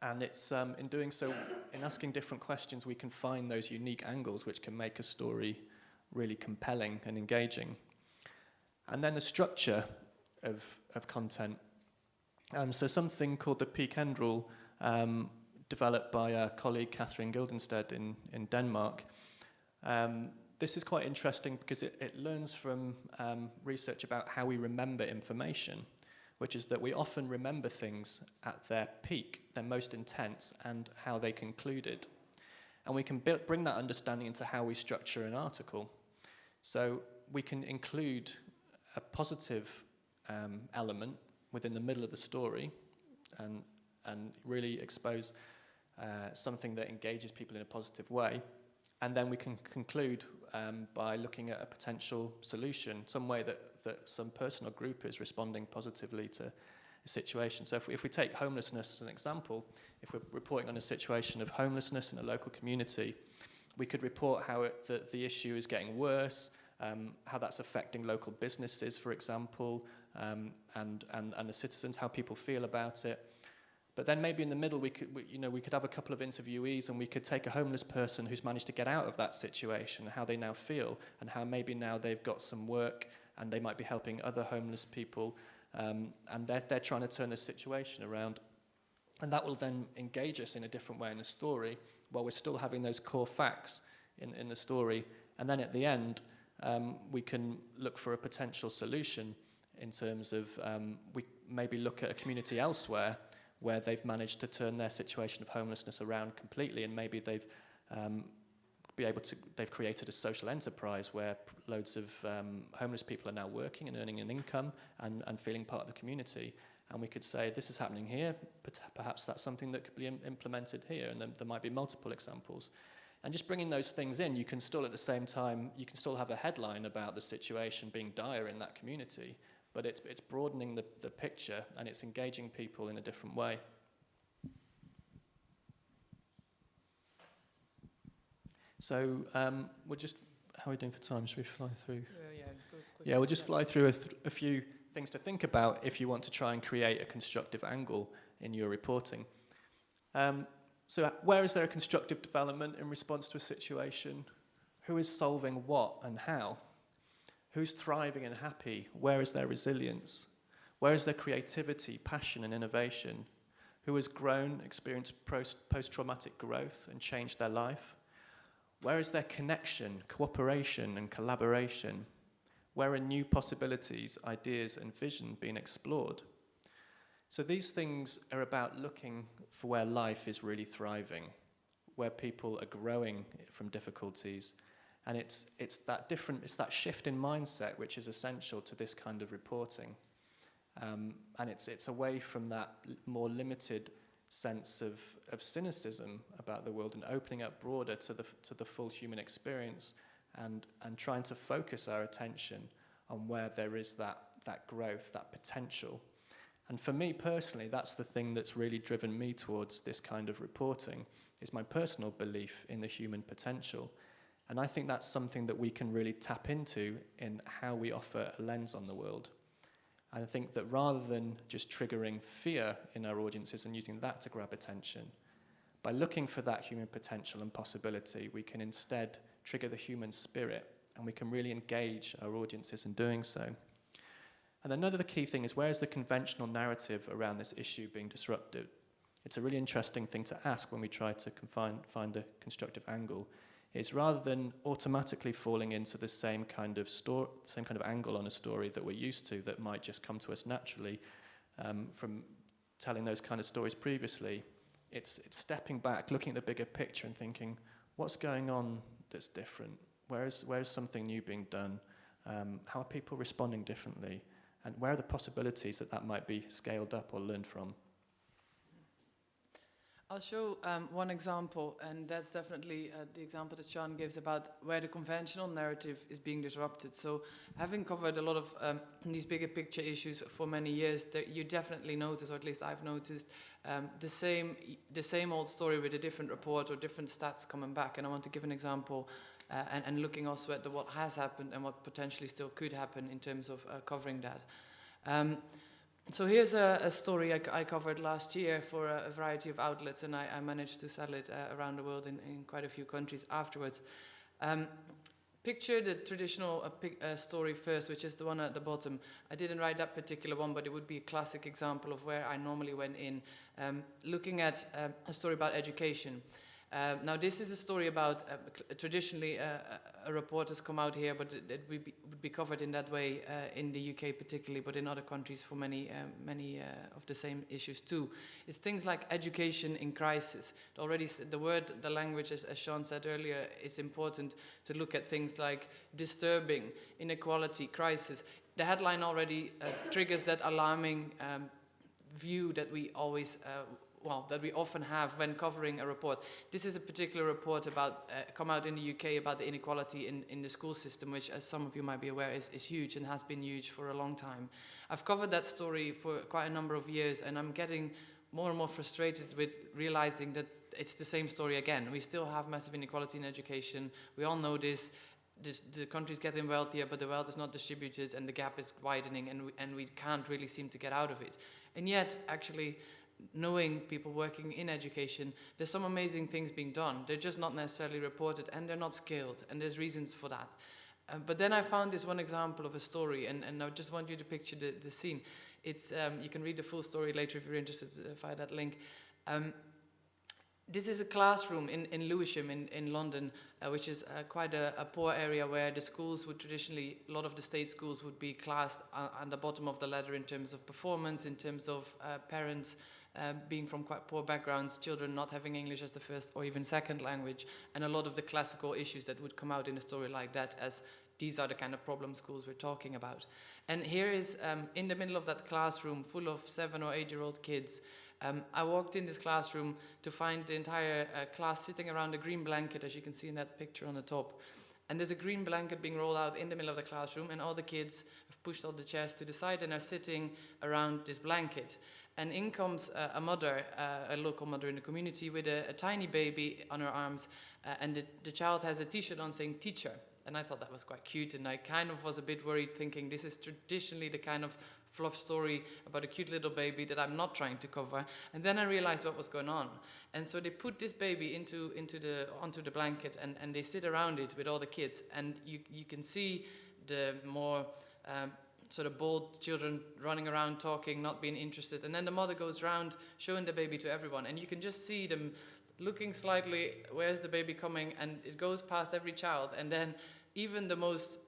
And it's in doing so, in asking different questions, we can find those unique angles which can make a story really compelling and engaging. And then the structure of content. So something called the Peak End Rule, developed by our colleague Catherine Guildenstead in Denmark. This is quite interesting because it learns from research about how we remember information, which is that we often remember things at their peak, their most intense, and how they concluded. And we can bring that understanding into how we structure an article. So we can include a positive element within the middle of the story and really expose something that engages people in a positive way. And then we can conclude by looking at a potential solution, some way that some person or group is responding positively to a situation. So if we take homelessness as an example, if we're reporting on a situation of homelessness in a local community, we could report how the issue is getting worse, how that's affecting local businesses, for example, and the citizens, how people feel about it. But then maybe in the middle we could have a couple of interviewees and we could take a homeless person who's managed to get out of that situation, how they now feel, and how maybe now they've got some work and they might be helping other homeless people, and they're trying to turn the situation around. And that will then engage us in a different way in the story, while we're still having those core facts in the story. And then at the end, we can look for a potential solution in terms of we maybe look at a community elsewhere where they've managed to turn their situation of homelessness around completely, and maybe they've created a social enterprise where loads of homeless people are now working and earning an income and feeling part of the community. And we could say, this is happening here, but perhaps that's something that could be implemented here, and then there might be multiple examples. And just bringing those things in, you can still at the same time, you can still have a headline about the situation being dire in that community, but it's broadening the picture and it's engaging people in a different way. So we'll just, how are we doing for time? Should we fly through? Yeah, we'll just fly through a few things to think about if you want to try and create a constructive angle in your reporting. So where is there a constructive development in response to a situation? Who is solving what and how? Who's thriving and happy? Where is their resilience? Where is their creativity, passion and innovation? Who has grown, experienced post-traumatic growth and changed their life? Where is their connection, cooperation and collaboration? Where are new possibilities, ideas and vision being explored? So these things are about looking for where life is really thriving, where people are growing from difficulties. And it's that shift in mindset which is essential to this kind of reporting. And it's away from that more limited sense of cynicism about the world and opening up broader to the full human experience, and trying to focus our attention on where there is that growth, that potential. And for me personally, that's the thing that's really driven me towards this kind of reporting, is my personal belief in the human potential. And I think that's something that we can really tap into in how we offer a lens on the world. And I think that rather than just triggering fear in our audiences and using that to grab attention, by looking for that human potential and possibility, we can instead trigger the human spirit, and we can really engage our audiences in doing so. And another key thing is, where is the conventional narrative around this issue being disrupted? It's a really interesting thing to ask when we try to find a constructive angle. Is rather than automatically falling into the same kind of angle on a story that we're used to, that might just come to us naturally from telling those kind of stories previously, it's stepping back, looking at the bigger picture and thinking, what's going on that's different? Where is something new being done? How are people responding differently? And where are the possibilities that might be scaled up or learned from? I'll show one example, and that's definitely the example that Sean gives about where the conventional narrative is being disrupted. So having covered a lot of these bigger picture issues for many years, you definitely notice, or at least I've noticed, the same old story with a different report or different stats coming back. And I want to give an example and looking also at what has happened and what potentially still could happen in terms of covering that. So here's a story I covered last year for a variety of outlets, and I managed to sell it around the world in quite a few countries afterwards. Picture the traditional story first, which is the one at the bottom. I didn't write that particular one, but it would be a classic example of where I normally went in, looking at a story about education. Now, this is a story about, traditionally, a report has come out here, but it would be covered in that way in the UK particularly, but in other countries for many of the same issues too. It's things like education in crisis. Already the language, as Sean said earlier, it's important to look at things like disturbing, inequality, crisis. The headline already triggers that alarming view that we always that we often have when covering a report. This is a particular report about come out in the UK about the inequality in the school system, which, as some of you might be aware, is huge and has been huge for a long time. I've covered that story for quite a number of years, and I'm getting more and more frustrated with realizing that it's the same story again. We still have massive inequality in education. We all know this. The country's getting wealthier, but the wealth is not distributed, and the gap is widening, and we can't really seem to get out of it. And yet, actually, knowing people working in education, there's some amazing things being done. They're just not necessarily reported, and they're not scaled, and there's reasons for that. But then I found this one example of a story, and I just want you to picture the scene. It's you can read the full story later if you're interested via that link. This is a classroom in Lewisham in London, which is quite a poor area where the schools would traditionally, a lot of the state schools would be classed on the bottom of the ladder in terms of performance, in terms of parents being from quite poor backgrounds, children not having English as the first or even second language, and a lot of the classical issues that would come out in a story like that, as these are the kind of problem schools we're talking about. And here is, in the middle of that classroom, full of 7 or 8-year-old kids, I walked in this classroom to find the entire class sitting around a green blanket, as you can see in that picture on the top. And there's a green blanket being rolled out in the middle of the classroom, and all the kids have pushed all the chairs to the side and are sitting around this blanket. And in comes a mother, a local mother in the community, with a tiny baby on her arms, and the child has a t-shirt on saying teacher. And I thought that was quite cute, and I kind of was a bit worried, thinking this is traditionally the kind of fluff story about a cute little baby that I'm not trying to cover. And then I realized what was going on. And so they put this baby onto the blanket, and they sit around it with all the kids. And you can see the more sort of bold children running around talking, not being interested. And then the mother goes around showing the baby to everyone. And you can just see them looking slightly, where's the baby coming? And it goes past every child. And then even the most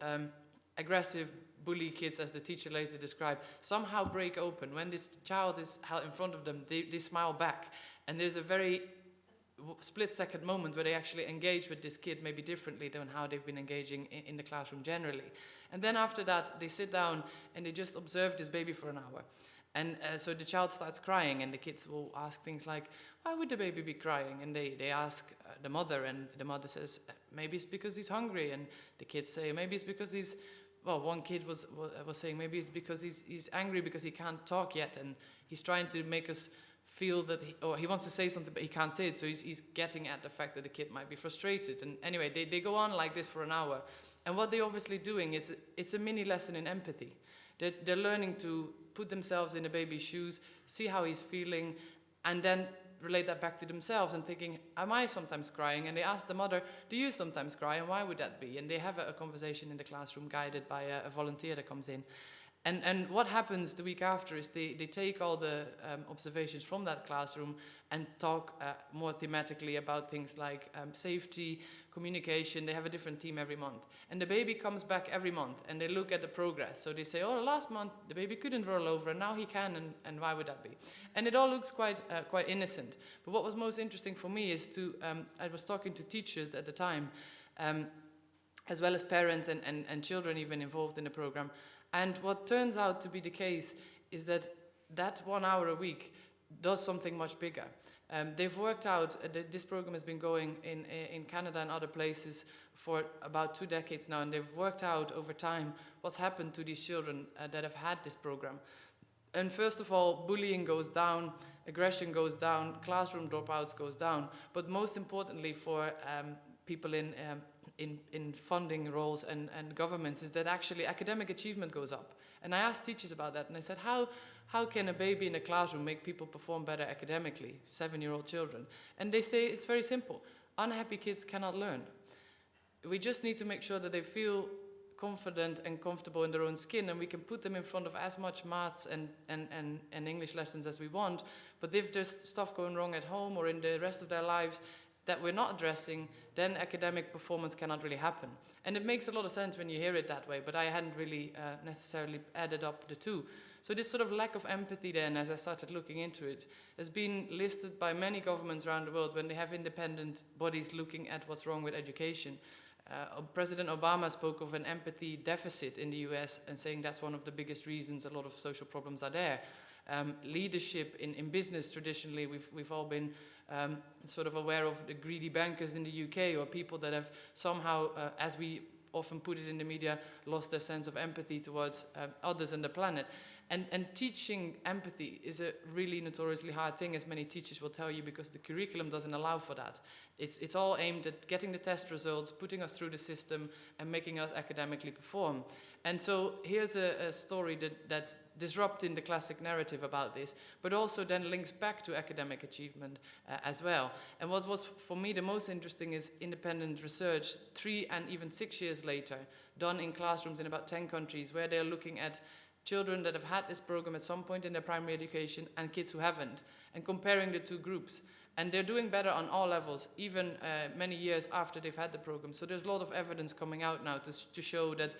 aggressive bully kids, as the teacher later described, somehow break open. When this child is held in front of them, they smile back. And there's a very split-second moment where they actually engage with this kid maybe differently than how they've been engaging in the classroom generally. And then after that, they sit down and they just observe this baby for an hour. And so the child starts crying, and the kids will ask things like, why would the baby be crying? And they ask the mother, and the mother says, maybe it's because he's hungry. And the kids say, maybe it's because he's, well, one kid was saying, maybe it's because he's angry because he can't talk yet, and he's trying to make us feel that, he wants to say something, but he can't say it, so he's getting at the fact that the kid might be frustrated. And anyway, they go on like this for an hour. And what they're obviously doing is, it's a mini lesson in empathy. They're learning to put themselves in the baby's shoes, see how he's feeling, and then relate that back to themselves and thinking, am I sometimes crying? And they ask the mother, do you sometimes cry, and why would that be? And they have a conversation in the classroom guided by a volunteer that comes in. And what happens the week after is they take all the observations from that classroom and talk more thematically about things like safety, communication. They have a different team every month. And the baby comes back every month, and they look at the progress. So they say, oh, last month the baby couldn't roll over, and now he can, and why would that be? And it all looks quite innocent. But what was most interesting for me is I was talking to teachers at the time, as well as parents and children even involved in the program. And what turns out to be the case is that 1 hour a week does something much bigger. They've worked out, this program has been going in Canada and other places for about 2 decades now, and they've worked out over time what's happened to these children that have had this program. And first of all, bullying goes down, aggression goes down, classroom dropouts goes down, but most importantly for people in funding roles and governments is that actually academic achievement goes up. And I asked teachers about that, and I said, how can a baby in a classroom make people perform better academically, 7-year-old children? And they say it's very simple. Unhappy kids cannot learn. We just need to make sure that they feel confident and comfortable in their own skin, and we can put them in front of as much maths and English lessons as we want. But if there's stuff going wrong at home or in the rest of their lives that we're not addressing, then academic performance cannot really happen. And it makes a lot of sense when you hear it that way, but I hadn't really necessarily added up the two. So this sort of lack of empathy then, as I started looking into it, has been listed by many governments around the world when they have independent bodies looking at what's wrong with education. President Obama spoke of an empathy deficit in the US and saying that's one of the biggest reasons a lot of social problems are there. Leadership in business, traditionally, we've all been sort of aware of the greedy bankers in the UK, or people that have somehow, as we often put it in the media, lost their sense of empathy towards others and the planet. And teaching empathy is a really notoriously hard thing, as many teachers will tell you, because the curriculum doesn't allow for that. It's all aimed at getting the test results, putting us through the system, and making us academically perform. And so here's a story that's disrupting the classic narrative about this, but also then links back to academic achievement as well. And what was for me the most interesting is independent research, 3 and even 6 years later, done in classrooms in about 10 countries, where they're looking at children that have had this program at some point in their primary education and kids who haven't, and comparing the two groups. And they're doing better on all levels, even many years after they've had the program. So there's a lot of evidence coming out now to show that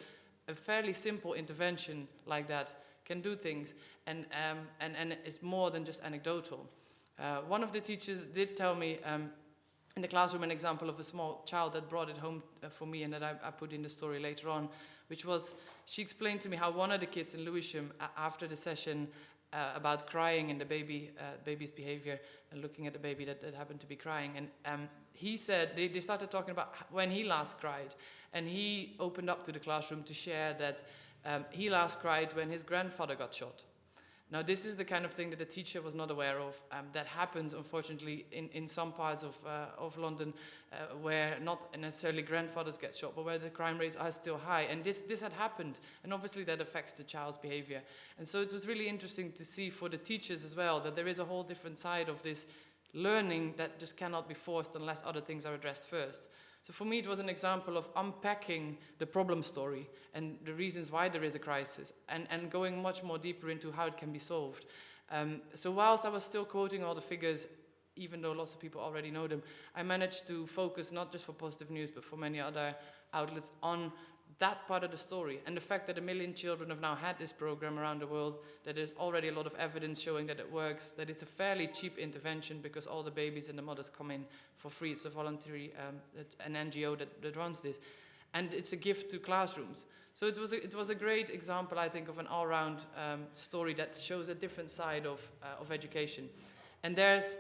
a fairly simple intervention like that can do things, and it's more than just anecdotal. One of the teachers did tell me in the classroom an example of a small child that brought it home for me, and that I put in the story later on, which was, she explained to me how one of the kids in Lewisham, after the session about crying and the baby's behavior, and looking at the baby that happened to be crying, and he said, they started talking about when he last cried, and he opened up to the classroom to share that he last cried when his grandfather got shot. Now, this is the kind of thing that the teacher was not aware of. That happens, unfortunately, in some parts of London where not necessarily grandfathers get shot, but where the crime rates are still high. And this had happened, and obviously that affects the child's behavior. And so it was really interesting to see for the teachers as well that there is a whole different side of this learning that just cannot be forced unless other things are addressed first. So for me, it was an example of unpacking the problem story and the reasons why there is a crisis, and going much more deeper into how it can be solved. So whilst I was still quoting all the figures, even though lots of people already know them, I managed to focus, not just for Positive News, but for many other outlets, on that part of the story, and the fact that 1 million children have now had this program around the world, that there's already a lot of evidence showing that it works, that it's a fairly cheap intervention because all the babies and the mothers come in for free. It's a voluntary, an NGO that runs this. And it's a gift to classrooms. So it was a great example, I think, of an all-round story that shows a different side of education. And there's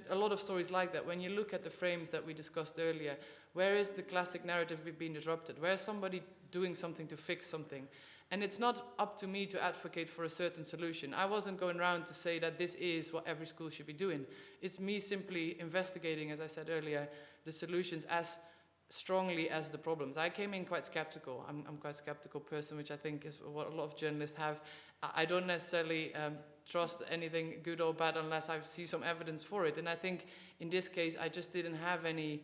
a lot of stories like that. When you look at the frames that we discussed earlier, where is the classic narrative being disrupted? Where is somebody doing something to fix something? And it's not up to me to advocate for a certain solution. I wasn't going around to say that this is what every school should be doing. It's me simply investigating, as I said earlier, the solutions as strongly as the problems. I came in quite skeptical. I'm quite a skeptical person, which I think is what a lot of journalists have. I don't necessarily trust anything good or bad unless I see some evidence for it. And I think in this case, I just didn't have any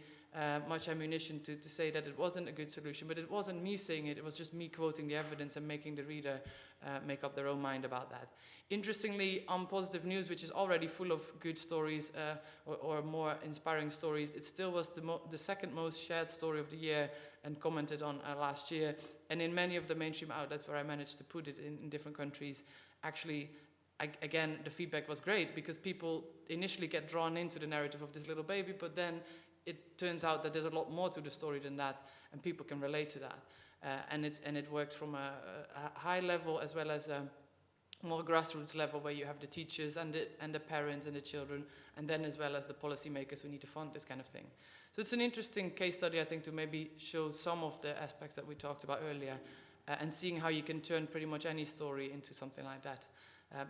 much ammunition to say that it wasn't a good solution. But it wasn't me saying it. It was just me quoting the evidence and making the reader make up their own mind about that. Interestingly, on Positive News, which is already full of good stories or more inspiring stories, it still was the second most shared story of the year and commented on last year. And in many of the mainstream outlets where I managed to put it in different countries, actually, again, the feedback was great because people initially get drawn into the narrative of this little baby, but then it turns out that there's a lot more to the story than that, and people can relate to that. And it works from a high level as well as a more grassroots level where you have the teachers and the parents and the children, and then as well as the policymakers who need to fund this kind of thing. So it's an interesting case study, I think, to maybe show some of the aspects that we talked about earlier, and seeing how you can turn pretty much any story into something like that.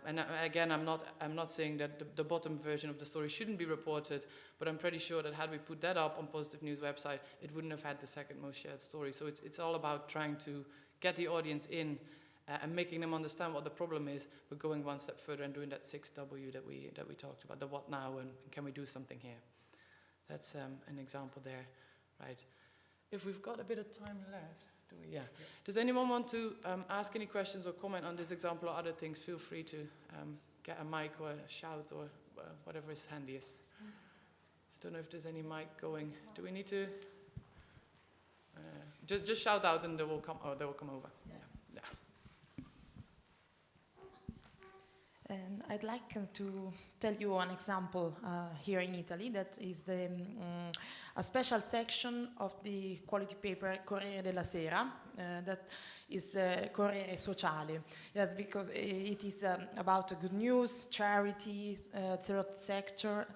And again, I'm not saying that the bottom version of the story shouldn't be reported, but I'm pretty sure that had we put that up on Positive News website, it wouldn't have had the second most shared story. So it's all about trying to get the audience in and making them understand what the problem is, but going one step further and doing that 6W that we talked about, the what now and can we do something here. That's an example there, right? If we've got a bit of time left. Yeah. Does anyone want to ask any questions or comment on this example or other things? Feel free to get a mic or a shout or whatever is handiest. I don't know if there's any mic going. Do we need to? Just shout out and they will come. Oh, they will come over. Yeah. And I'd like to tell you an example here in Italy that is a special section of the quality paper Corriere della Sera that is Corriere Sociale. Yes, because it is about good news, charity, third sector.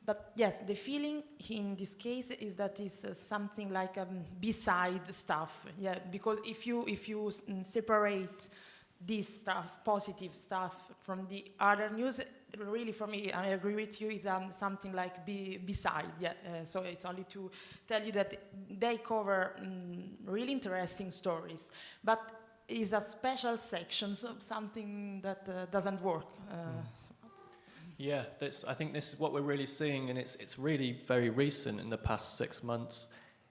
But yes, the feeling in this case is that it's something like beside stuff. Yeah, because if you separate this stuff, positive stuff, from the other news, really for me, I agree with you, is something like beside. Yeah. So it's only to tell you that they cover really interesting stories, but is a special section of something that doesn't work. Yeah, I think this is what we're really seeing, and it's really very recent in the past 6 months.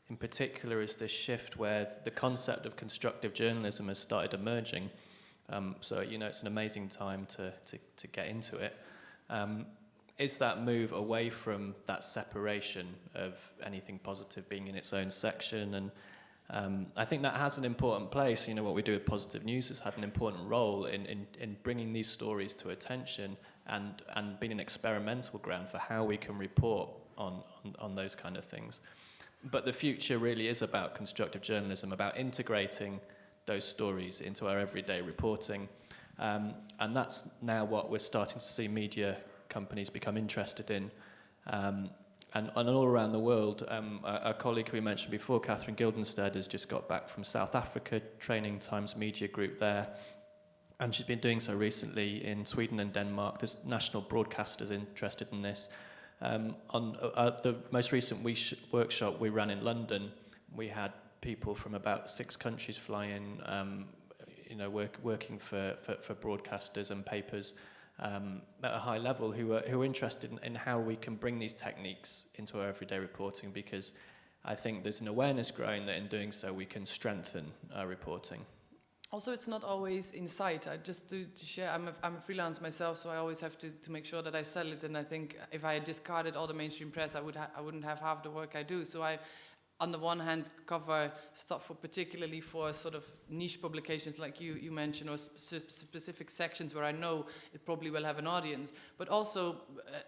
In particular, is this shift where the concept of constructive journalism has started emerging. So, it's an amazing time to get into it. Is that move away from that separation of anything positive being in its own section? And I think that has an important place. What we do with Positive News has had an important role in bringing these stories to attention and being an experimental ground for how we can report on those kind of things. But the future really is about constructive journalism, about integrating those stories into our everyday reporting. And that's now what we're starting to see media companies become interested in. And all around the world, a colleague who we mentioned before, Catherine Guildenstern, has just got back from South Africa, training Times Media Group there. And she's been doing so recently in Sweden and Denmark. There's national broadcasters interested in this. On the most recent workshop we ran in London, we had people from about 6 countries fly in, working for broadcasters and papers at a high level who are interested in how we can bring these techniques into our everyday reporting, because I think there's an awareness growing that in doing so we can strengthen our reporting. Also, it's not always in sight. Just to share, I'm a freelance myself, so I always have to make sure that I sell it. And I think if I discarded all the mainstream press, I wouldn't have half the work I do. So on the one hand, cover stuff particularly for sort of niche publications like you mentioned, or specific sections where I know it probably will have an audience. But also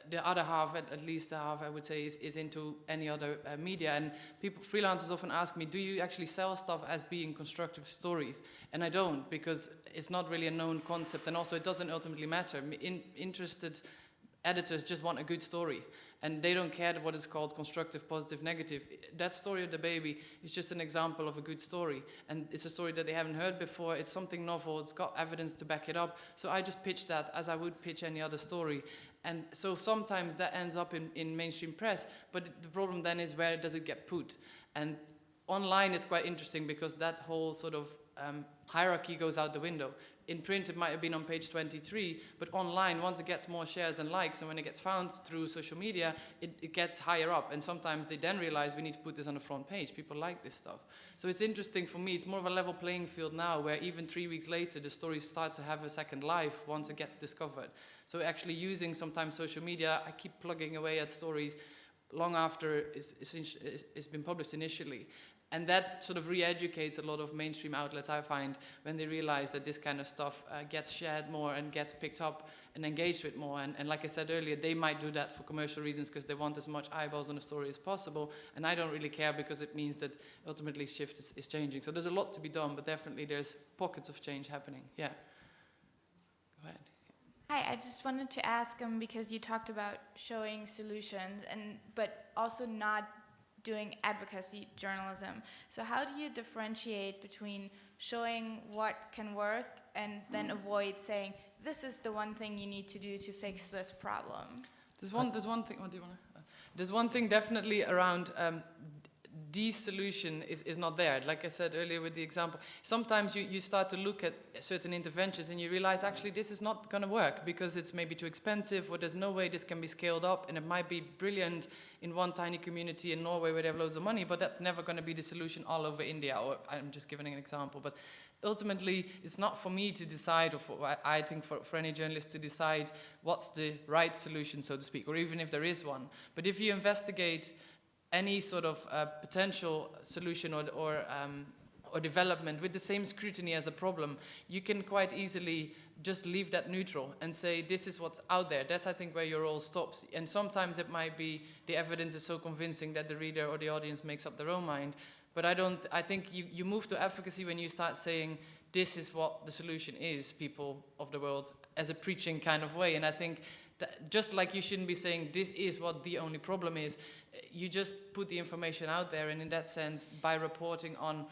the other half, at least the half I would say, is into any other media. And freelancers often ask me, do you actually sell stuff as being constructive stories? And I don't, because it's not really a known concept, and also it doesn't ultimately matter. Interested editors just want a good story, and they don't care what is called constructive, positive, negative. That story of the baby is just an example of a good story, and it's a story that they haven't heard before. It's something novel, it's got evidence to back it up, so I just pitch that as I would pitch any other story. And so sometimes that ends up in mainstream press, but the problem then is, where does it get put? And online it's quite interesting, because that whole sort of hierarchy goes out the window. In print it might have been on page 23, but online, once it gets more shares and likes, and when it gets found through social media, it gets higher up, and sometimes they then realize we need to put this on the front page. People like this stuff. So it's interesting for me. It's more of a level playing field now, where even 3 weeks later the stories start to have a second life once it gets discovered. So actually using sometimes social media, I keep plugging away at stories long after it's been published initially. And that sort of re-educates a lot of mainstream outlets, I find, when they realize that this kind of stuff gets shared more and gets picked up and engaged with more. And like I said earlier, they might do that for commercial reasons, because they want as much eyeballs on a story as possible. And I don't really care, because it means that ultimately shift is changing. So there's a lot to be done, but definitely there's pockets of change happening. Yeah. Go ahead. Hi, I just wanted to ask, because you talked about showing solutions, but also not doing advocacy journalism. So how do you differentiate between showing what can work and then avoid saying, this is the one thing you need to do to fix this problem? There's one thing. What do you want to? There's one thing definitely around. The solution is not there. Like I said earlier with the example, sometimes you start to look at certain interventions and you realize actually this is not going to work, because it's maybe too expensive, or there's no way this can be scaled up, and it might be brilliant in one tiny community in Norway where they have loads of money, but that's never going to be the solution all over India. Or I'm just giving an example, but ultimately it's not for me to decide, or I think for any journalist to decide what's the right solution, so to speak, or even if there is one. But if you investigate any sort of potential solution or development with the same scrutiny as a problem, you can quite easily just leave that neutral and say, this is what's out there. That's, I think, where your role stops. And sometimes it might be the evidence is so convincing that the reader or the audience makes up their own mind. But I think you move to advocacy when you start saying, this is what the solution is, people of the world, as a preaching kind of way. And I think that just like you shouldn't be saying, this is what the only problem is, you just put the information out there, and in that sense, by reporting on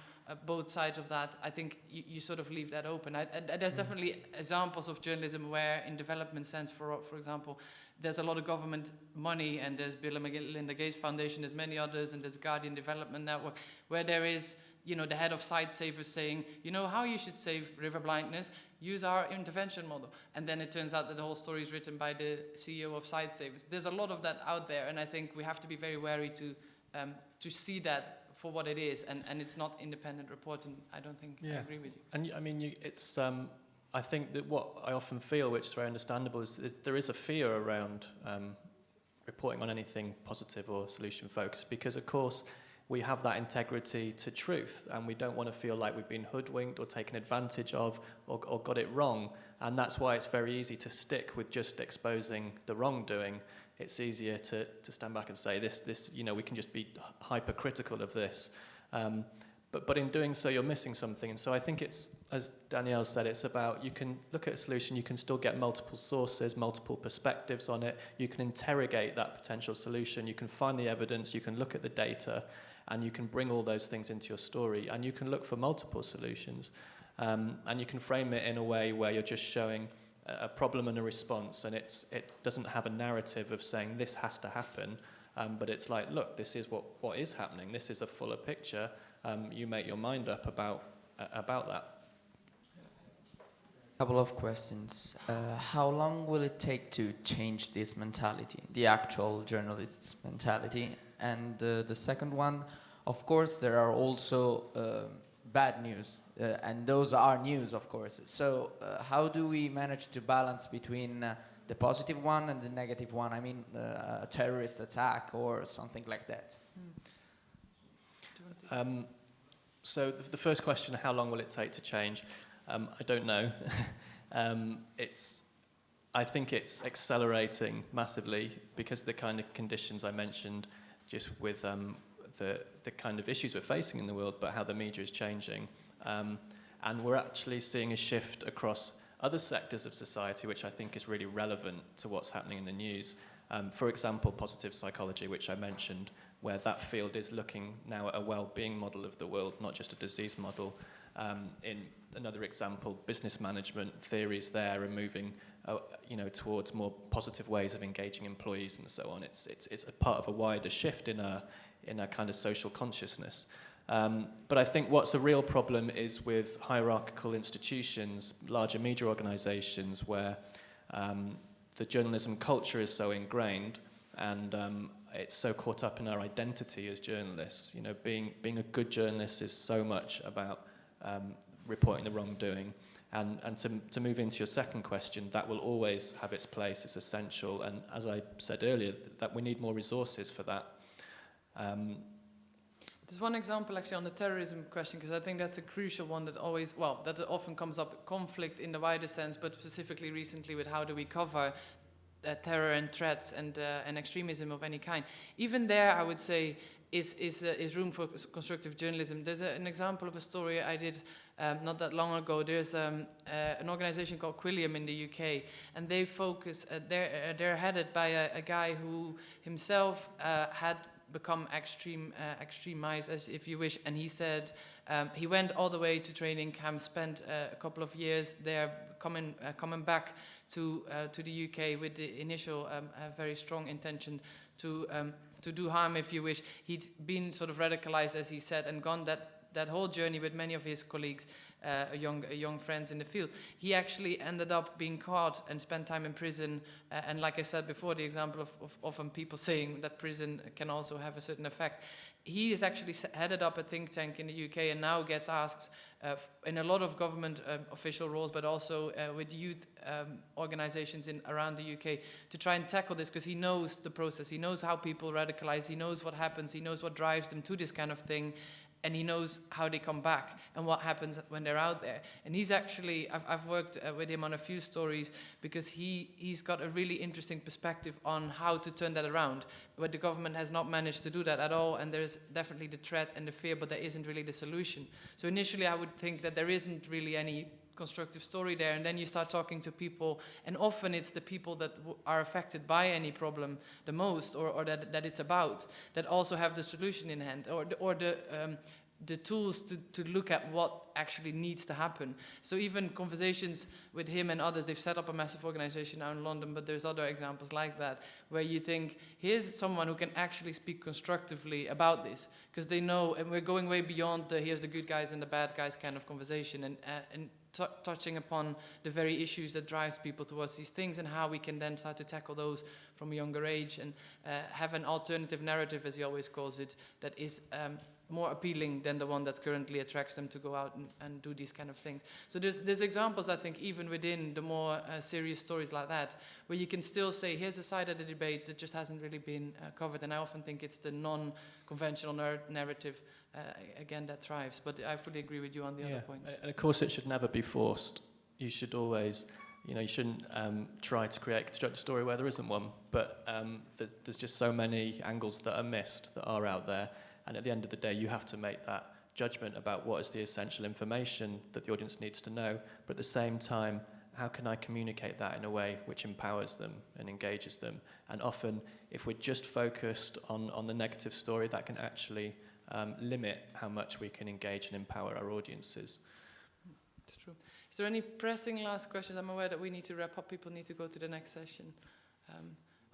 both sides of that, I think you sort of leave that open. There's definitely examples of journalism where, in development sense, for example, there's a lot of government money, and there's Bill and Melinda Gates Foundation, there's many others, and there's Guardian Development Network, where there is, the head of Sight Savers saying, how you should save river blindness, use our intervention model. And then it turns out that the whole story is written by the CEO of Sight Savers. There's a lot of that out there, and I think we have to be very wary to see that for what it is, and it's not independent reporting. I don't think I agree with you. And I mean, it's I think that what I often feel, which is very understandable, is there is a fear around reporting on anything positive or solution focused, because of course we have that integrity to truth, and we don't want to feel like we've been hoodwinked or taken advantage of or got it wrong. And that's why it's very easy to stick with just exposing the wrongdoing. It's easier to stand back and say this we can just be hypercritical of this. But in doing so, you're missing something. And so I think it's, as Danielle said, it's about, you can look at a solution, you can still get multiple sources, multiple perspectives on it. You can interrogate that potential solution. You can find the evidence. You can look at the data. And you can bring all those things into your story, and you can look for multiple solutions, and you can frame it in a way where you're just showing a problem and a response, and it doesn't have a narrative of saying this has to happen, but it's like, look, this is what is happening. This is a fuller picture. You make your mind up about that. Couple of questions. How long will it take to change this mentality, the actual journalist's mentality? And the second one, of course, there are also bad news, and those are news, of course. So how do we manage to balance between the positive one and the negative one? I mean, a terrorist attack or something like that. So the first question, how long will it take to change? I don't know. I think it's accelerating massively because of the kind of conditions I mentioned, just with the kind of issues we're facing in the world, but how the media is changing. And we're actually seeing a shift across other sectors of society, which I think is really relevant to what's happening in the news. For example, positive psychology, which I mentioned, where that field is looking now at a well-being model of the world, not just a disease model. In another example, business management theories there are moving towards more positive ways of engaging employees and so on. It's a part of a wider shift in a kind of social consciousness. But I think what's a real problem is with hierarchical institutions, larger media organizations, where the journalism culture is so ingrained and it's so caught up in our identity as journalists. Being a good journalist is so much about reporting the wrongdoing. And to move into your second question, that will always have its place, it's essential. And as I said earlier, that we need more resources for that. There's one example actually on the terrorism question, because I think that's a crucial one that often comes up, conflict in the wider sense, but specifically recently with how do we cover terror and threats and extremism of any kind. Even there, I would say, is room for constructive journalism. There's an example of a story I did not that long ago. There's an organization called Quilliam in the UK, and they focus, they're headed by a guy who himself had become extremized, as if you wish, and he said he went all the way to training camp, spent a couple of years there, coming back to the UK with the initial very strong intention to do harm, if you wish. He'd been sort of radicalized, as he said, and gone that whole journey with many of his colleagues, young friends in the field. He actually ended up being caught and spent time in prison. And like I said before, the example of often people saying that prison can also have a certain effect. He is actually headed up a think tank in the UK and now gets asked in a lot of government official roles, but also with youth organizations around the UK to try and tackle this, because he knows the process. He knows how people radicalize. He knows what happens. He knows what drives them to this kind of thing. And he knows how they come back and what happens when they're out there. And he's actually, I've worked with him on a few stories because he's got a really interesting perspective on how to turn that around. But the government has not managed to do that at all, and there's definitely the threat and the fear, but there isn't really the solution. So initially I would think that there isn't really any constructive story there, and then you start talking to people, and often it's the people that are affected by any problem the most, or that it's about, that also have the solution in hand, or the tools to look at what actually needs to happen. So even conversations with him and others, they've set up a massive organization now in London, but there's other examples like that, where you think, here's someone who can actually speak constructively about this, because they know, and we're going way beyond the here's the good guys and the bad guys kind of conversation, and touching upon the very issues that drives people towards these things, and how we can then start to tackle those from a younger age, and have an alternative narrative, as he always calls it, that is more appealing than the one that currently attracts them to go out and do these kind of things. So there's examples, I think, even within the more serious stories like that, where you can still say, here's a side of the debate that just hasn't really been covered. And I often think it's the non-conventional narrative, again, that thrives. But I fully agree with you on the other points. And of course, it should never be forced. You should always, you shouldn't try to create a constructed story where there isn't one. But there's just so many angles that are missed, that are out there. And at the end of the day, you have to make that judgment about what is the essential information that the audience needs to know. But at the same time, how can I communicate that in a way which empowers them and engages them? And often, if we're just focused on the negative story, that can actually limit how much we can engage and empower our audiences. It's true. Is there any pressing last questions? I'm aware that we need to wrap up. People need to go to the next session.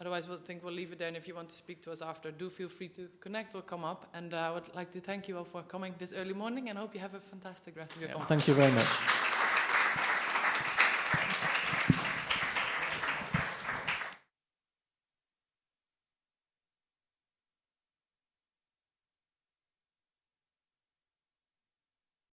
Otherwise, we'll leave it there. And if you want to speak to us after, do feel free to connect or come up. And I would like to thank you all for coming this early morning, and I hope you have a fantastic rest of your conference. Thank you very much.